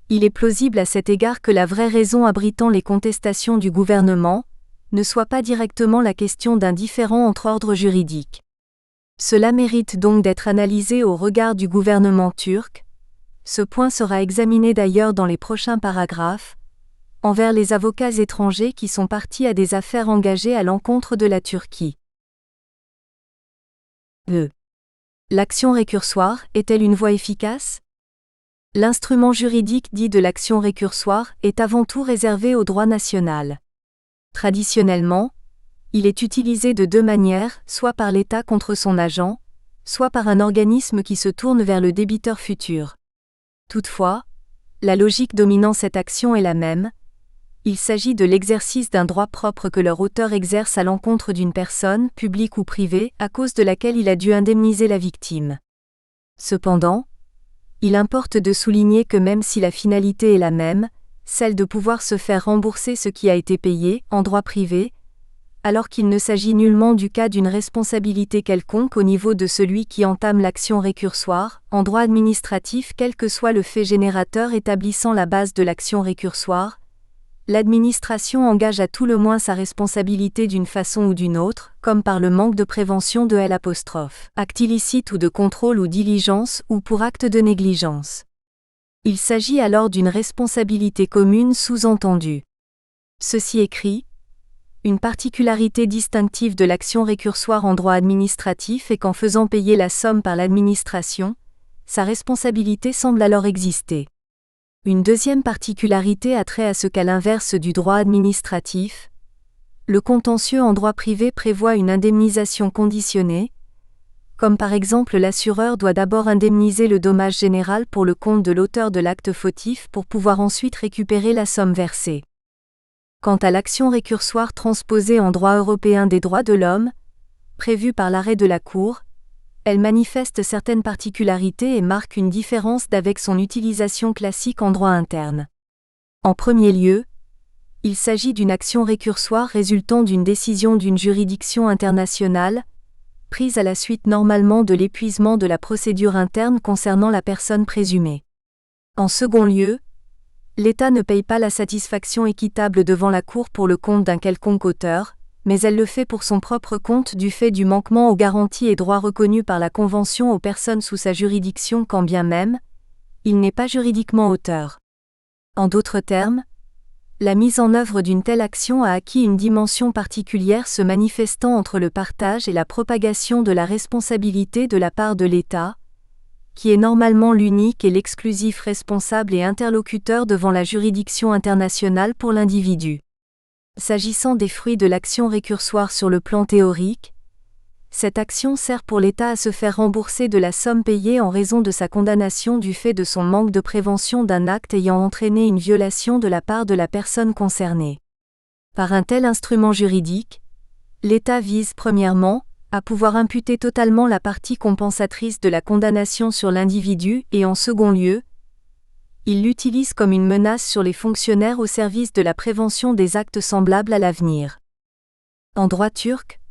il est plausible à cet égard que la vraie raison abritant les contestations du gouvernement ne soit pas directement la question d'un différend entre ordres juridiques. Cela mérite donc d'être analysé au regard du gouvernement turc. Ce point sera examiné d'ailleurs dans les prochains paragraphes, envers les avocats étrangers qui sont partis à des affaires engagées à l'encontre de la Turquie. L'action récursoire est-elle une voie efficace ? L'instrument juridique dit de l'action récursoire est avant tout réservé au droit national. Traditionnellement, il est utilisé de deux manières, soit par l'État contre son agent, soit par un organisme qui se tourne vers le débiteur futur. Toutefois, la logique dominant cette action est la même. Il s'agit de l'exercice d'un droit propre que leur auteur exerce à l'encontre d'une personne, publique ou privée, à cause de laquelle il a dû indemniser la victime. Cependant, il importe de souligner que même si la finalité est la même, celle de pouvoir se faire rembourser ce qui a été payé, en droit privé, alors qu'il ne s'agit nullement du cas d'une responsabilité quelconque au niveau de celui qui entame l'action récursoire, en droit administratif quel que soit le fait générateur établissant la base de l'action récursoire, l'administration engage à tout le moins sa responsabilité d'une façon ou d'une autre, comme par le manque de prévention de L', acte illicite ou de contrôle ou diligence ou pour acte de négligence. Il s'agit alors d'une responsabilité commune sous-entendue. Ceci écrit, une particularité distinctive de l'action récursoire en droit administratif est qu'en faisant payer la somme par l'administration, sa responsabilité semble alors exister. Une deuxième particularité a trait à ce qu'à l'inverse du droit administratif, le contentieux en droit privé prévoit une indemnisation conditionnée, comme par exemple l'assureur doit d'abord indemniser le dommage général pour le compte de l'auteur de l'acte fautif pour pouvoir ensuite récupérer la somme versée. Quant à l'action récursoire transposée en droit européen des droits de l'homme, prévue par l'arrêt de la Cour, elle manifeste certaines particularités et marque une différence d'avec son utilisation classique en droit interne. En premier lieu, il s'agit d'une action récursoire résultant d'une décision d'une juridiction internationale, prise à la suite normalement de l'épuisement de la procédure interne concernant la personne présumée. En second lieu, l'État ne paye pas la satisfaction équitable devant la Cour pour le compte d'un quelconque auteur, mais elle le fait pour son propre compte du fait du manquement aux garanties et droits reconnus par la Convention aux personnes sous sa juridiction quand bien même, il n'est pas juridiquement auteur. En d'autres termes, la mise en œuvre d'une telle action a acquis une dimension particulière se manifestant entre le partage et la propagation de la responsabilité de la part de l'État, qui est normalement l'unique et l'exclusif responsable et interlocuteur devant la juridiction internationale pour l'individu. S'agissant des fruits de l'action récursoire sur le plan théorique, cette action sert pour l'État à se faire rembourser de la somme payée en raison de sa condamnation du fait de son manque de prévention d'un acte ayant entraîné une violation de la part de la personne concernée. Par un tel instrument juridique, l'État vise premièrement à pouvoir imputer totalement la partie compensatrice de la condamnation sur l'individu et en second lieu, il l'utilise comme une menace sur les fonctionnaires au service de la prévention des actes semblables à l'avenir. En droit turc,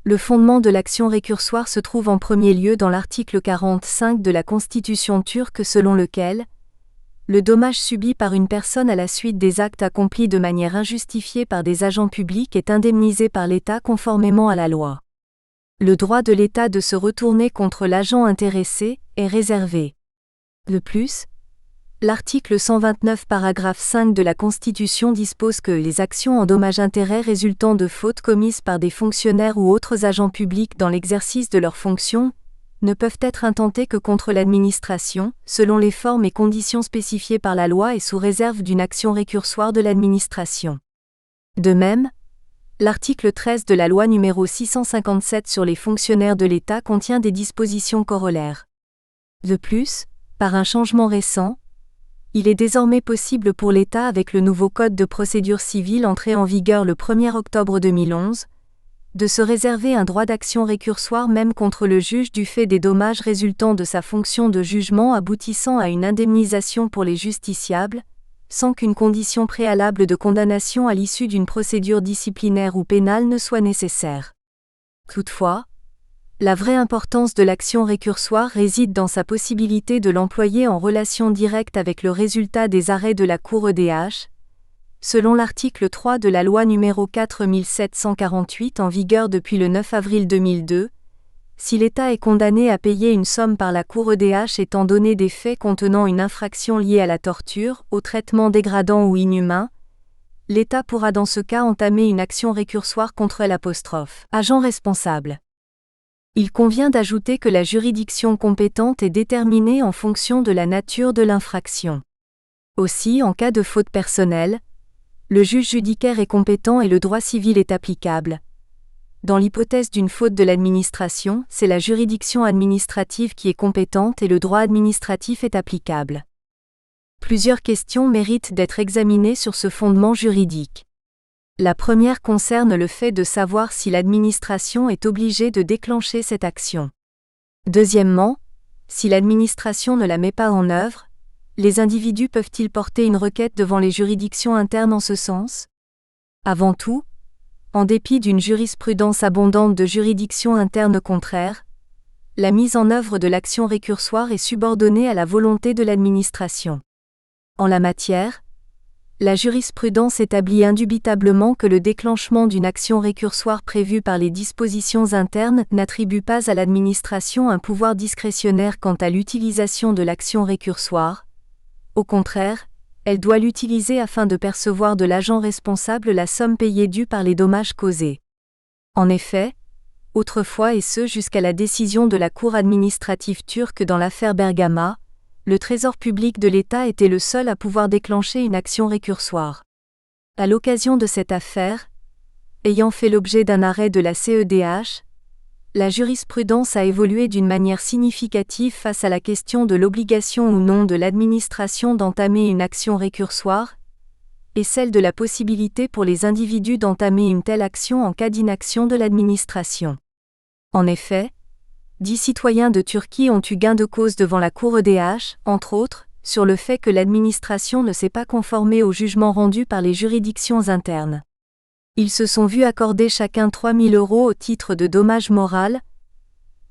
le fondement de l'action récursoire se trouve en premier lieu dans l'article 45 de la Constitution turque selon lequel le dommage subi par une personne à la suite des actes accomplis de manière injustifiée par des agents publics est indemnisé par l'État conformément à la loi. Le droit de l'État de se retourner contre l'agent intéressé est réservé. De plus, l'article 129 paragraphe 5 de la Constitution dispose que les actions en dommages-intérêts résultant de fautes commises par des fonctionnaires ou autres agents publics dans l'exercice de leurs fonctions ne peuvent être intentées que contre l'administration, selon les formes et conditions spécifiées par la loi et sous réserve d'une action récursoire de l'administration. De même, l'article 13 de la loi n° 657 sur les fonctionnaires de l'État contient des dispositions corollaires. De plus, par un changement récent, il est désormais possible pour l'État avec le nouveau Code de procédure civile entré en vigueur le 1er octobre 2011, de se réserver un droit d'action récursoire même contre le juge du fait des dommages résultant de sa fonction de jugement aboutissant à une indemnisation pour les justiciables, sans qu'une condition préalable de condamnation à l'issue d'une procédure disciplinaire ou pénale ne soit nécessaire. Toutefois, la vraie importance de l'action récursoire réside dans sa possibilité de l'employer en relation directe avec le résultat des arrêts de la Cour EDH, selon l'article 3 de la loi n° 4748 en vigueur depuis le 9 avril 2002, si l'État est condamné à payer une somme par la Cour EDH étant donné des faits contenant une infraction liée à la torture, au traitement dégradant ou inhumain, l'État pourra dans ce cas entamer une action récursoire contre l'agent responsable. Il convient d'ajouter que la juridiction compétente est déterminée en fonction de la nature de l'infraction. Aussi, en cas de faute personnelle, le juge judiciaire est compétent et le droit civil est applicable. Dans l'hypothèse d'une faute de l'administration, c'est la juridiction administrative qui est compétente et le droit administratif est applicable. Plusieurs questions méritent d'être examinées sur ce fondement juridique. La première concerne le fait de savoir si l'administration est obligée de déclencher cette action. Deuxièmement, si l'administration ne la met pas en œuvre, les individus peuvent-ils porter une requête devant les juridictions internes en ce sens ? Avant tout, en dépit d'une jurisprudence abondante de juridictions internes contraires, la mise en œuvre de l'action récursoire est subordonnée à la volonté de l'administration. En la matière, la jurisprudence établit indubitablement que le déclenchement d'une action récursoire prévue par les dispositions internes n'attribue pas à l'administration un pouvoir discrétionnaire quant à l'utilisation de l'action récursoire. Au contraire, elle doit l'utiliser afin de percevoir de l'agent responsable la somme payée due par les dommages causés. En effet, autrefois et ce jusqu'à la décision de la Cour administrative turque dans l'affaire Bergama, le Trésor public de l'État était le seul à pouvoir déclencher une action récursoire. À l'occasion de cette affaire, ayant fait l'objet d'un arrêt de la CEDH, la jurisprudence a évolué d'une manière significative face à la question de l'obligation ou non de l'administration d'entamer une action récursoire, est celle de la possibilité pour les individus d'entamer une telle action en cas d'inaction de l'administration. En effet, 10 citoyens de Turquie ont eu gain de cause devant la Cour EDH, entre autres, sur le fait que l'administration ne s'est pas conformée aux jugements rendus par les juridictions internes. Ils se sont vus accorder chacun 3 000 € au titre de dommage moral,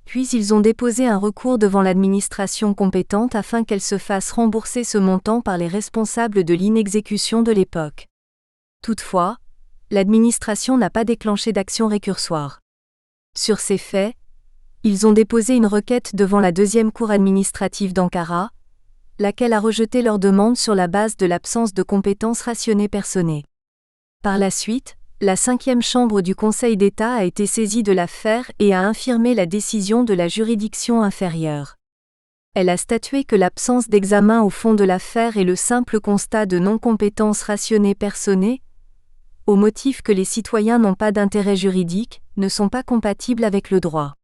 puis ils ont déposé un recours devant l'administration compétente afin qu'elle se fasse rembourser ce montant par les responsables de l'inexécution de l'époque. Toutefois, l'administration n'a pas déclenché d'action récursoire. Sur ces faits, ils ont déposé une requête devant la deuxième cour administrative d'Ankara, laquelle a rejeté leur demande sur la base de l'absence de compétences rationnées personnées. Par la suite, la 5e chambre du Conseil d'État a été saisie de l'affaire et a infirmé la décision de la juridiction inférieure. Elle a statué que l'absence d'examen au fond de l'affaire et le simple constat de non-compétence rationnée personnées, au motif que les citoyens n'ont pas d'intérêt juridique, ne sont pas compatibles avec le droit.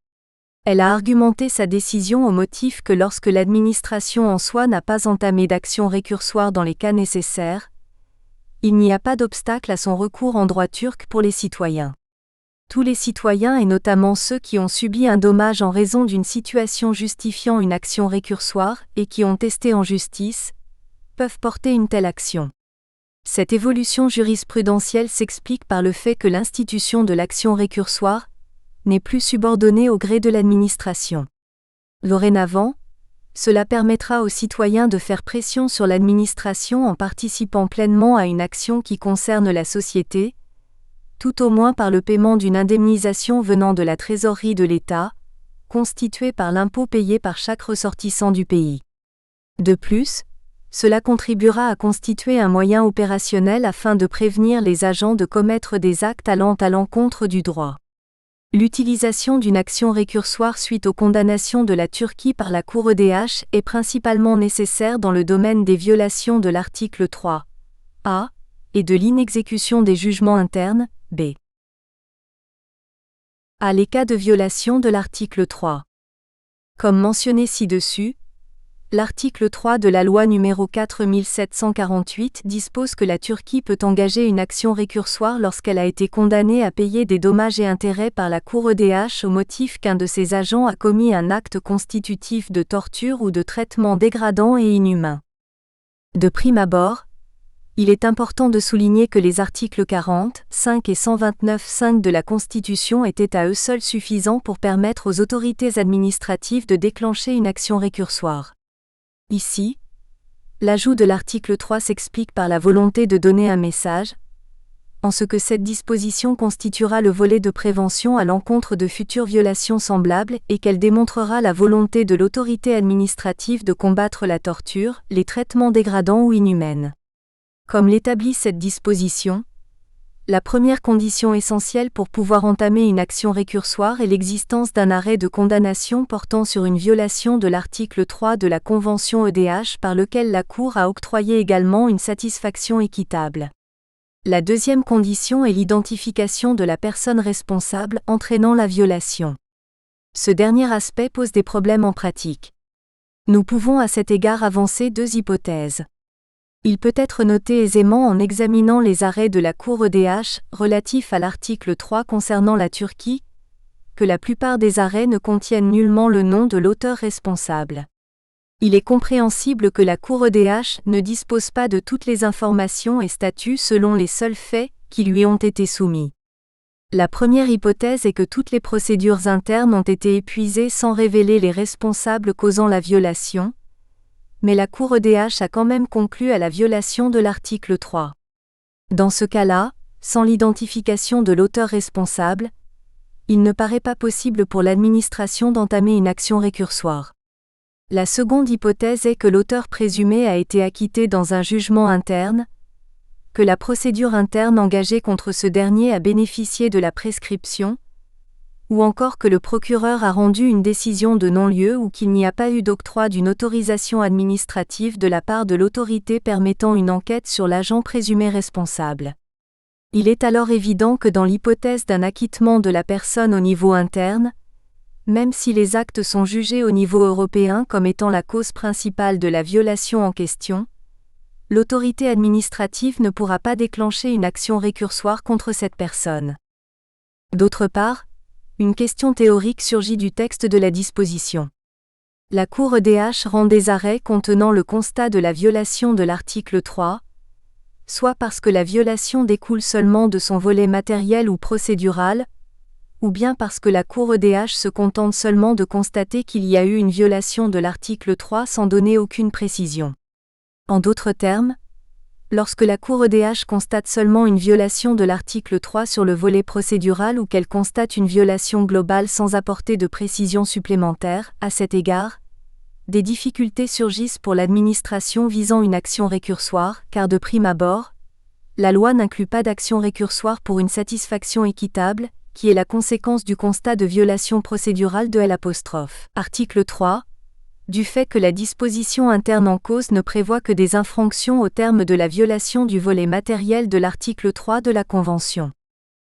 Elle a argumenté sa décision au motif que lorsque l'administration en soi n'a pas entamé d'action récursoire dans les cas nécessaires, il n'y a pas d'obstacle à son recours en droit turc pour les citoyens. Tous les citoyens et notamment ceux qui ont subi un dommage en raison d'une situation justifiant une action récursoire et qui ont testé en justice, peuvent porter une telle action. Cette évolution jurisprudentielle s'explique par le fait que l'institution de l'action récursoire n'est plus subordonnée au gré de l'administration. Dorénavant, cela permettra aux citoyens de faire pression sur l'administration en participant pleinement à une action qui concerne la société, tout au moins par le paiement d'une indemnisation venant de la trésorerie de l'État, constituée par l'impôt payé par chaque ressortissant du pays. De plus, cela contribuera à constituer un moyen opérationnel afin de prévenir les agents de commettre des actes allant à l'encontre du droit. L'utilisation d'une action récursoire suite aux condamnations de la Turquie par la Cour EDH est principalement nécessaire dans le domaine des violations de l'article 3a et de l'inexécution des jugements internes, b. À les cas de violation de l'article 3. Comme mentionné ci-dessus, l'article 3 de la loi n° 4748 dispose que la Turquie peut engager une action récursoire lorsqu'elle a été condamnée à payer des dommages et intérêts par la Cour EDH au motif qu'un de ses agents a commis un acte constitutif de torture ou de traitement dégradant et inhumain. De prime abord, il est important de souligner que les articles 40, 5 et 129.5 de la Constitution étaient à eux seuls suffisants pour permettre aux autorités administratives de déclencher une action récursoire. Ici, l'ajout de l'article 3 s'explique par la volonté de donner un message, en ce que cette disposition constituera le volet de prévention à l'encontre de futures violations semblables et qu'elle démontrera la volonté de l'autorité administrative de combattre la torture, les traitements dégradants ou inhumains. Comme l'établit cette disposition, la première condition essentielle pour pouvoir entamer une action récursoire est l'existence d'un arrêt de condamnation portant sur une violation de l'article 3 de la Convention EDH par lequel la Cour a octroyé également une satisfaction équitable. La deuxième condition est l'identification de la personne responsable entraînant la violation. Ce dernier aspect pose des problèmes en pratique. Nous pouvons à cet égard avancer 2 hypothèses. Il peut être noté aisément en examinant les arrêts de la Cour EDH relatifs à l'article 3 concernant la Turquie, que la plupart des arrêts ne contiennent nullement le nom de l'auteur responsable. Il est compréhensible que la Cour EDH ne dispose pas de toutes les informations et statue selon les seuls faits qui lui ont été soumis. La première hypothèse est que toutes les procédures internes ont été épuisées sans révéler les responsables causant la violation, mais la Cour EDH a quand même conclu à la violation de l'article 3. Dans ce cas-là, sans l'identification de l'auteur responsable, il ne paraît pas possible pour l'administration d'entamer une action récursoire. La seconde hypothèse est que l'auteur présumé a été acquitté dans un jugement interne, que la procédure interne engagée contre ce dernier a bénéficié de la prescription, ou encore que le procureur a rendu une décision de non-lieu ou qu'il n'y a pas eu d'octroi d'une autorisation administrative de la part de l'autorité permettant une enquête sur l'agent présumé responsable. Il est alors évident que dans l'hypothèse d'un acquittement de la personne au niveau interne, même si les actes sont jugés au niveau européen comme étant la cause principale de la violation en question, l'autorité administrative ne pourra pas déclencher une action récursoire contre cette personne. D'autre part, une question théorique surgit du texte de la disposition. La Cour EDH rend des arrêts contenant le constat de la violation de l'article 3, soit parce que la violation découle seulement de son volet matériel ou procédural, ou bien parce que la Cour EDH se contente seulement de constater qu'il y a eu une violation de l'article 3 sans donner aucune précision. En d'autres termes, lorsque la Cour EDH constate seulement une violation de l'article 3 sur le volet procédural ou qu'elle constate une violation globale sans apporter de précision supplémentaire, à cet égard, des difficultés surgissent pour l'administration visant une action récursoire, car de prime abord, la loi n'inclut pas d'action récursoire pour une satisfaction équitable, qui est la conséquence du constat de violation procédurale de L'. Article 3. Du fait que la disposition interne en cause ne prévoit que des infractions au terme de la violation du volet matériel de l'article 3 de la Convention.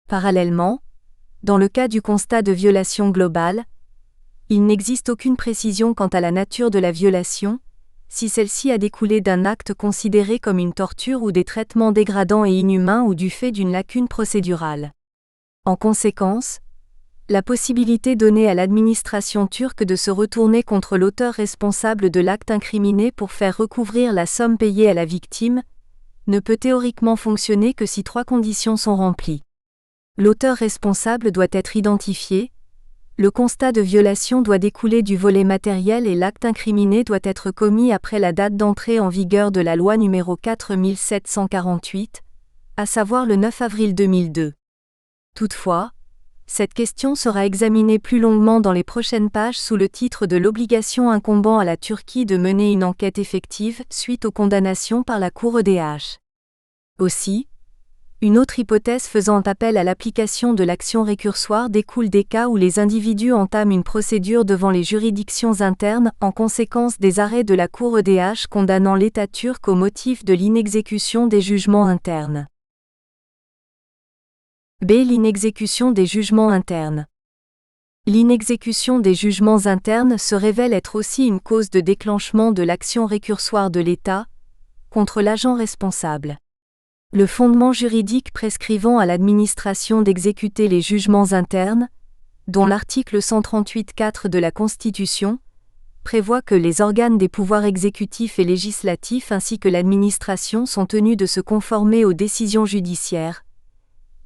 Parallèlement, dans le cas du constat de violation globale, il n'existe aucune précision quant à la nature de la violation, si celle-ci a découlé d'un acte considéré comme une torture ou des traitements dégradants et inhumains ou du fait d'une lacune procédurale. En conséquence, la possibilité donnée à l'administration turque de se retourner contre l'auteur responsable de l'acte incriminé pour faire recouvrir la somme payée à la victime ne peut théoriquement fonctionner que si 3 conditions sont remplies. L'auteur responsable doit être identifié, le constat de violation doit découler du volet matériel et l'acte incriminé doit être commis après la date d'entrée en vigueur de la loi n° 4748, à savoir le 9 avril 2002. Toutefois, cette question sera examinée plus longuement dans les prochaines pages sous le titre de l'obligation incombant à la Turquie de mener une enquête effective suite aux condamnations par la Cour EDH. Aussi, une autre hypothèse faisant appel à l'application de l'action récursoire découle des cas où les individus entament une procédure devant les juridictions internes en conséquence des arrêts de la Cour EDH condamnant l'État turc au motif de l'inexécution des jugements internes. B. L'inexécution des jugements internes. L'inexécution des jugements internes se révèle être aussi une cause de déclenchement de l'action récursoire de l'État contre l'agent responsable. Le fondement juridique prescrivant à l'administration d'exécuter les jugements internes, dont l'article 138.4 de la Constitution, prévoit que les organes des pouvoirs exécutifs et législatifs ainsi que l'administration sont tenus de se conformer aux décisions judiciaires.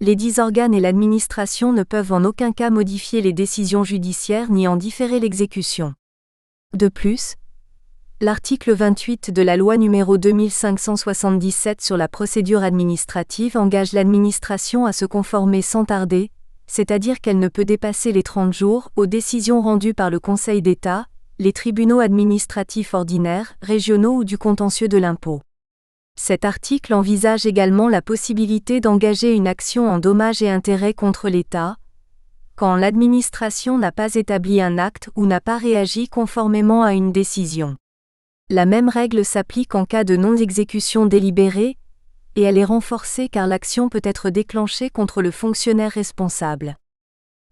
Les 10 organes et l'administration ne peuvent en aucun cas modifier les décisions judiciaires ni en différer l'exécution. De plus, l'article 28 de la loi n° 2577 sur la procédure administrative engage l'administration à se conformer sans tarder, c'est-à-dire qu'elle ne peut dépasser les 30 jours, aux décisions rendues par le Conseil d'État, les tribunaux administratifs ordinaires, régionaux ou du contentieux de l'impôt. Cet article envisage également la possibilité d'engager une action en dommages et intérêts contre l'État, quand l'administration n'a pas établi un acte ou n'a pas réagi conformément à une décision. La même règle s'applique en cas de non-exécution délibérée, et elle est renforcée car l'action peut être déclenchée contre le fonctionnaire responsable.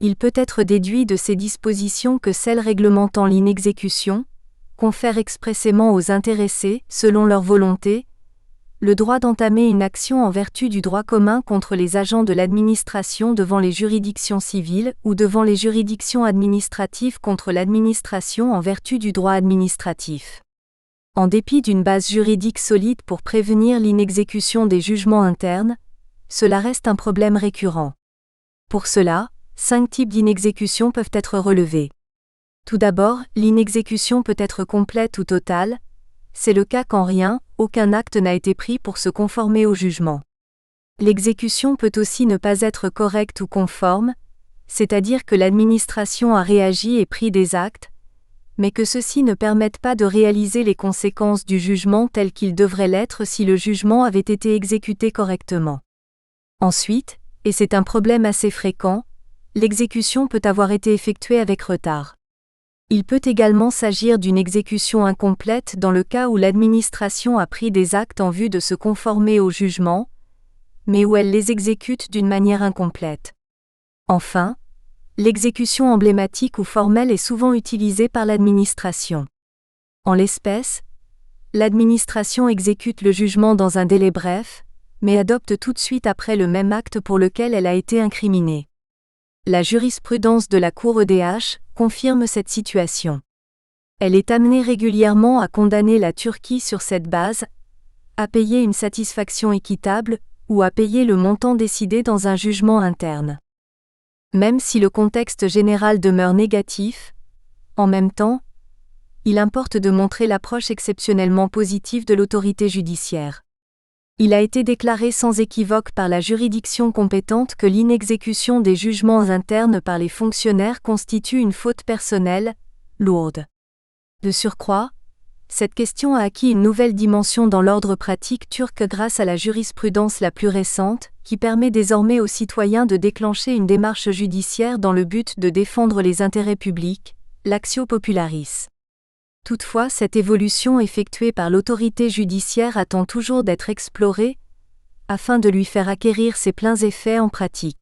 Il peut être déduit de ces dispositions que celles réglementant l'inexécution confèrent expressément aux intéressés, selon leur volonté, le droit d'entamer une action en vertu du droit commun contre les agents de l'administration devant les juridictions civiles ou devant les juridictions administratives contre l'administration en vertu du droit administratif. En dépit d'une base juridique solide pour prévenir l'inexécution des jugements internes, cela reste un problème récurrent. Pour cela, 5 types d'inexécution peuvent être relevés. Tout d'abord, l'inexécution peut être complète ou totale. C'est le cas quand aucun acte n'a été pris pour se conformer au jugement. L'exécution peut aussi ne pas être correcte ou conforme, c'est-à-dire que l'administration a réagi et pris des actes, mais que ceux-ci ne permettent pas de réaliser les conséquences du jugement telles qu'ils devraient l'être si le jugement avait été exécuté correctement. Ensuite, et c'est un problème assez fréquent, l'exécution peut avoir été effectuée avec retard. Il peut également s'agir d'une exécution incomplète dans le cas où l'administration a pris des actes en vue de se conformer au jugement, mais où elle les exécute d'une manière incomplète. Enfin, l'exécution emblématique ou formelle est souvent utilisée par l'administration. En l'espèce, l'administration exécute le jugement dans un délai bref, mais adopte tout de suite après le même acte pour lequel elle a été incriminée. La jurisprudence de la Cour EDH confirme cette situation. Elle est amenée régulièrement à condamner la Turquie sur cette base, à payer une satisfaction équitable, ou à payer le montant décidé dans un jugement interne. Même si le contexte général demeure négatif, en même temps, il importe de montrer l'approche exceptionnellement positive de l'autorité judiciaire. Il a été déclaré sans équivoque par la juridiction compétente que l'inexécution des jugements internes par les fonctionnaires constitue une faute personnelle, lourde. De surcroît, cette question a acquis une nouvelle dimension dans l'ordre pratique turc grâce à la jurisprudence la plus récente, qui permet désormais aux citoyens de déclencher une démarche judiciaire dans le but de défendre les intérêts publics, l'actio popularis. Toutefois, cette évolution effectuée par l'autorité judiciaire attend toujours d'être explorée, afin de lui faire acquérir ses pleins effets en pratique.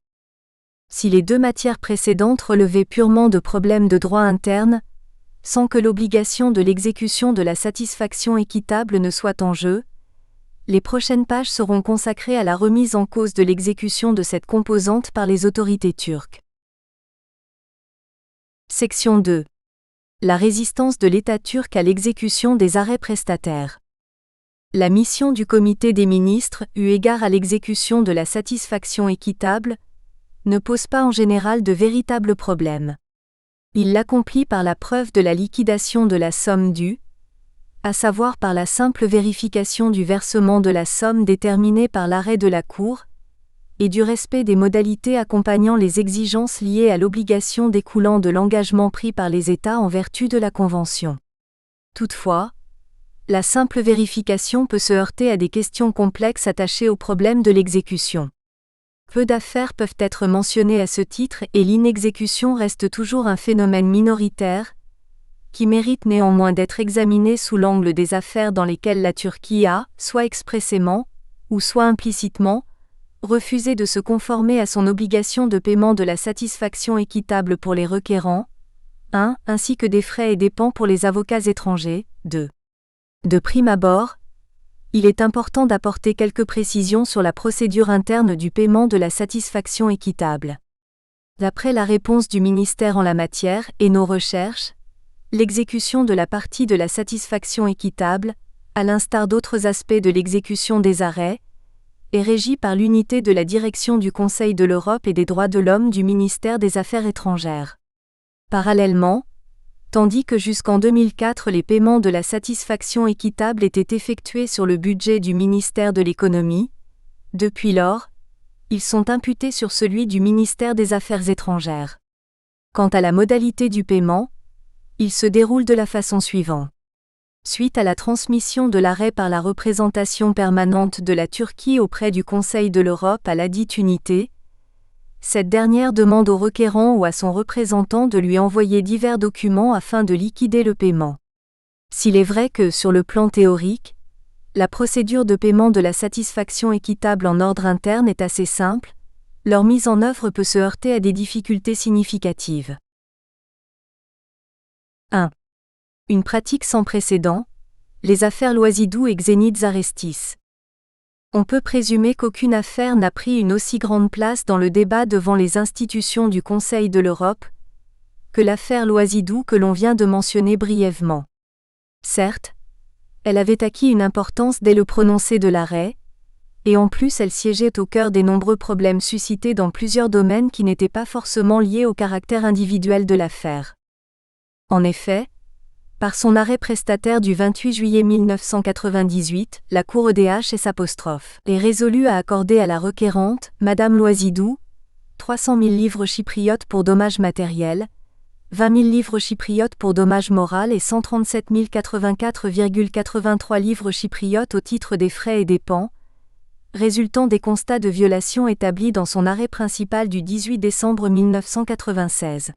Si les deux matières précédentes relevaient purement de problèmes de droit interne, sans que l'obligation de l'exécution de la satisfaction équitable ne soit en jeu, les prochaines pages seront consacrées à la remise en cause de l'exécution de cette composante par les autorités turques. Section 2. La résistance de l'État turc à l'exécution des arrêts prestataires. La mission du Comité des ministres, eu égard à l'exécution de la satisfaction équitable, ne pose pas en général de véritables problèmes. Il l'accomplit par la preuve de la liquidation de la somme due, à savoir par la simple vérification du versement de la somme déterminée par l'arrêt de la Cour, et du respect des modalités accompagnant les exigences liées à l'obligation découlant de l'engagement pris par les États en vertu de la Convention. Toutefois, la simple vérification peut se heurter à des questions complexes attachées au problème de l'exécution. Peu d'affaires peuvent être mentionnées à ce titre et l'inexécution reste toujours un phénomène minoritaire, qui mérite néanmoins d'être examiné sous l'angle des affaires dans lesquelles la Turquie a, soit expressément, ou soit implicitement, refusé de se conformer à son obligation de paiement de la satisfaction équitable pour les requérants, 1. Ainsi que des frais et dépenses pour les avocats étrangers, 2. De prime abord, il est important d'apporter quelques précisions sur la procédure interne du paiement de la satisfaction équitable. D'après la réponse du ministère en la matière et nos recherches, l'exécution de la partie de la satisfaction équitable, à l'instar d'autres aspects de l'exécution des arrêts, est régie par l'unité de la direction du Conseil de l'Europe et des droits de l'homme du ministère des Affaires étrangères. Parallèlement, tandis que jusqu'en 2004 les paiements de la satisfaction équitable étaient effectués sur le budget du ministère de l'Économie, depuis lors, ils sont imputés sur celui du ministère des Affaires étrangères. Quant à la modalité du paiement, il se déroule de la façon suivante. Suite à la transmission de l'arrêt par la représentation permanente de la Turquie auprès du Conseil de l'Europe à ladite unité, cette dernière demande au requérant ou à son représentant de lui envoyer divers documents afin de liquider le paiement. S'il est vrai que, sur le plan théorique, la procédure de paiement de la satisfaction équitable en ordre interne est assez simple, leur mise en œuvre peut se heurter à des difficultés significatives. 1. Une pratique sans précédent, les affaires Loisidou et Xenit Zarestis. On peut présumer qu'aucune affaire n'a pris une aussi grande place dans le débat devant les institutions du Conseil de l'Europe que l'affaire Loisidou que l'on vient de mentionner brièvement. Certes, elle avait acquis une importance dès le prononcé de l'arrêt, et en plus elle siégeait au cœur des nombreux problèmes suscités dans plusieurs domaines qui n'étaient pas forcément liés au caractère individuel de l'affaire. En effet, par son arrêt prestataire du 28 juillet 1998, la Cour EDH est résolue à accorder à la requérante, Madame Loisidou, 300 000 livres chypriotes pour dommages matériels, 20 000 livres chypriotes pour dommages moraux et 137 084,83 livres chypriotes au titre des frais et dépenses, résultant des constats de violation établis dans son arrêt principal du 18 décembre 1996.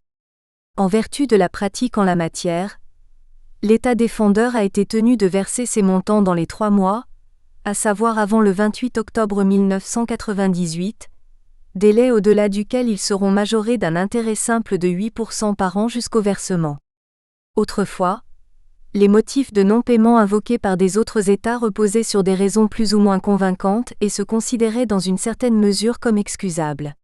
En vertu de la pratique en la matière, l'État défendeur a été tenu de verser ces montants dans les 3 mois, à savoir avant le 28 octobre 1998, délai au-delà duquel ils seront majorés d'un intérêt simple de 8% par an jusqu'au versement. Autrefois, Les motifs de non-paiement invoqués par des autres États reposaient sur des raisons plus ou moins convaincantes et se considéraient dans une certaine mesure comme excusables.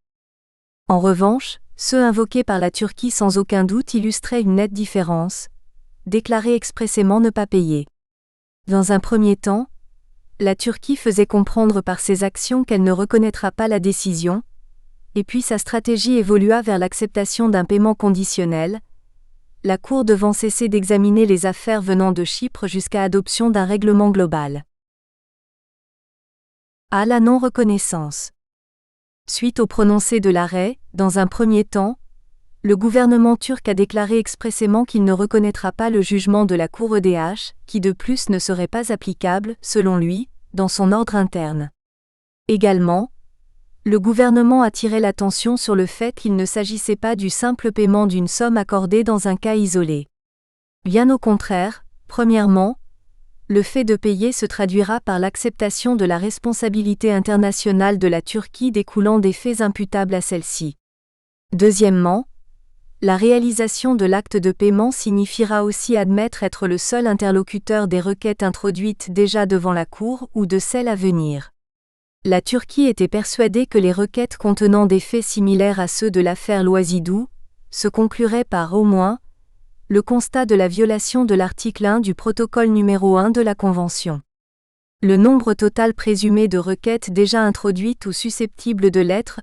En revanche, ceux invoqués par la Turquie sans aucun doute illustraient une nette différence, déclarer expressément ne pas payer. Dans un premier temps, la Turquie faisait comprendre par ses actions qu'elle ne reconnaîtra pas la décision, et puis sa stratégie évolua vers l'acceptation d'un paiement conditionnel, la Cour devant cesser d'examiner les affaires venant de Chypre jusqu'à adoption d'un règlement global. À la non-reconnaissance. Suite au prononcé de l'arrêt, dans un premier temps, le gouvernement turc a déclaré expressément qu'il ne reconnaîtra pas le jugement de la Cour EDH, qui de plus ne serait pas applicable, selon lui, dans son ordre interne. Également, le gouvernement attirait l'attention sur le fait qu'il ne s'agissait pas du simple paiement d'une somme accordée dans un cas isolé. Bien au contraire, premièrement, le fait de payer se traduira par l'acceptation de la responsabilité internationale de la Turquie découlant des faits imputables à celle-ci. Deuxièmement, la réalisation de l'acte de paiement signifiera aussi admettre être le seul interlocuteur des requêtes introduites déjà devant la Cour ou de celles à venir. La Turquie était persuadée que les requêtes contenant des faits similaires à ceux de l'affaire Loisidou se concluraient par au moins le constat de la violation de l'article 1 du protocole numéro 1 de la Convention. Le nombre total présumé de requêtes déjà introduites ou susceptibles de l'être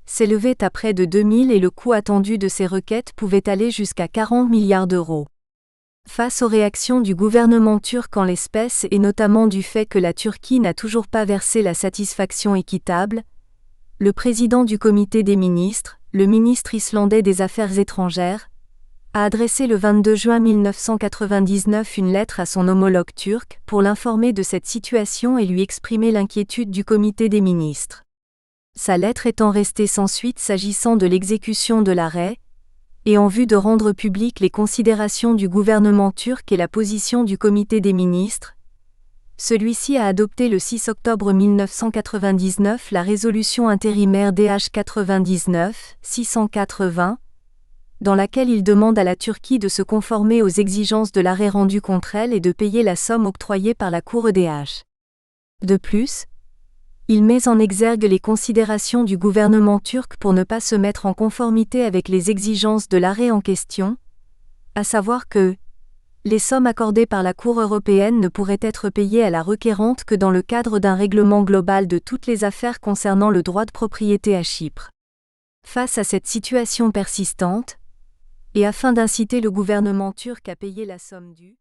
s'élevait à près de 2000 et le coût attendu de ces requêtes pouvait aller jusqu'à 40 milliards d'euros. Face aux réactions du gouvernement turc en l'espèce et notamment du fait que la Turquie n'a toujours pas versé la satisfaction équitable, le président du comité des ministres, le ministre islandais des Affaires étrangères, a adressé le 22 juin 1999 une lettre à son homologue turc pour l'informer de cette situation et lui exprimer l'inquiétude du comité des ministres. Sa lettre étant restée sans suite s'agissant de l'exécution de l'arrêt, et en vue de rendre publiques les considérations du gouvernement turc et la position du comité des ministres, celui-ci a adopté le 6 octobre 1999 la résolution intérimaire DH 99-680, dans laquelle il demande à la Turquie de se conformer aux exigences de l'arrêt rendu contre elle et de payer la somme octroyée par la Cour EDH. De plus, il met en exergue les considérations du gouvernement turc pour ne pas se mettre en conformité avec les exigences de l'arrêt en question, à savoir que les sommes accordées par la Cour européenne ne pourraient être payées à la requérante que dans le cadre d'un règlement global de toutes les affaires concernant le droit de propriété à Chypre. Face à cette situation persistante, et afin d'inciter le gouvernement turc à payer la somme due,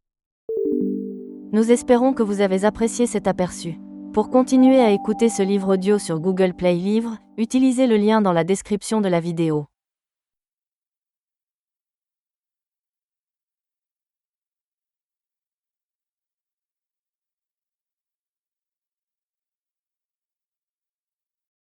nous espérons que vous avez apprécié cet aperçu. Pour continuer à écouter ce livre audio sur Google Play Livres, utilisez le lien dans la description de la vidéo.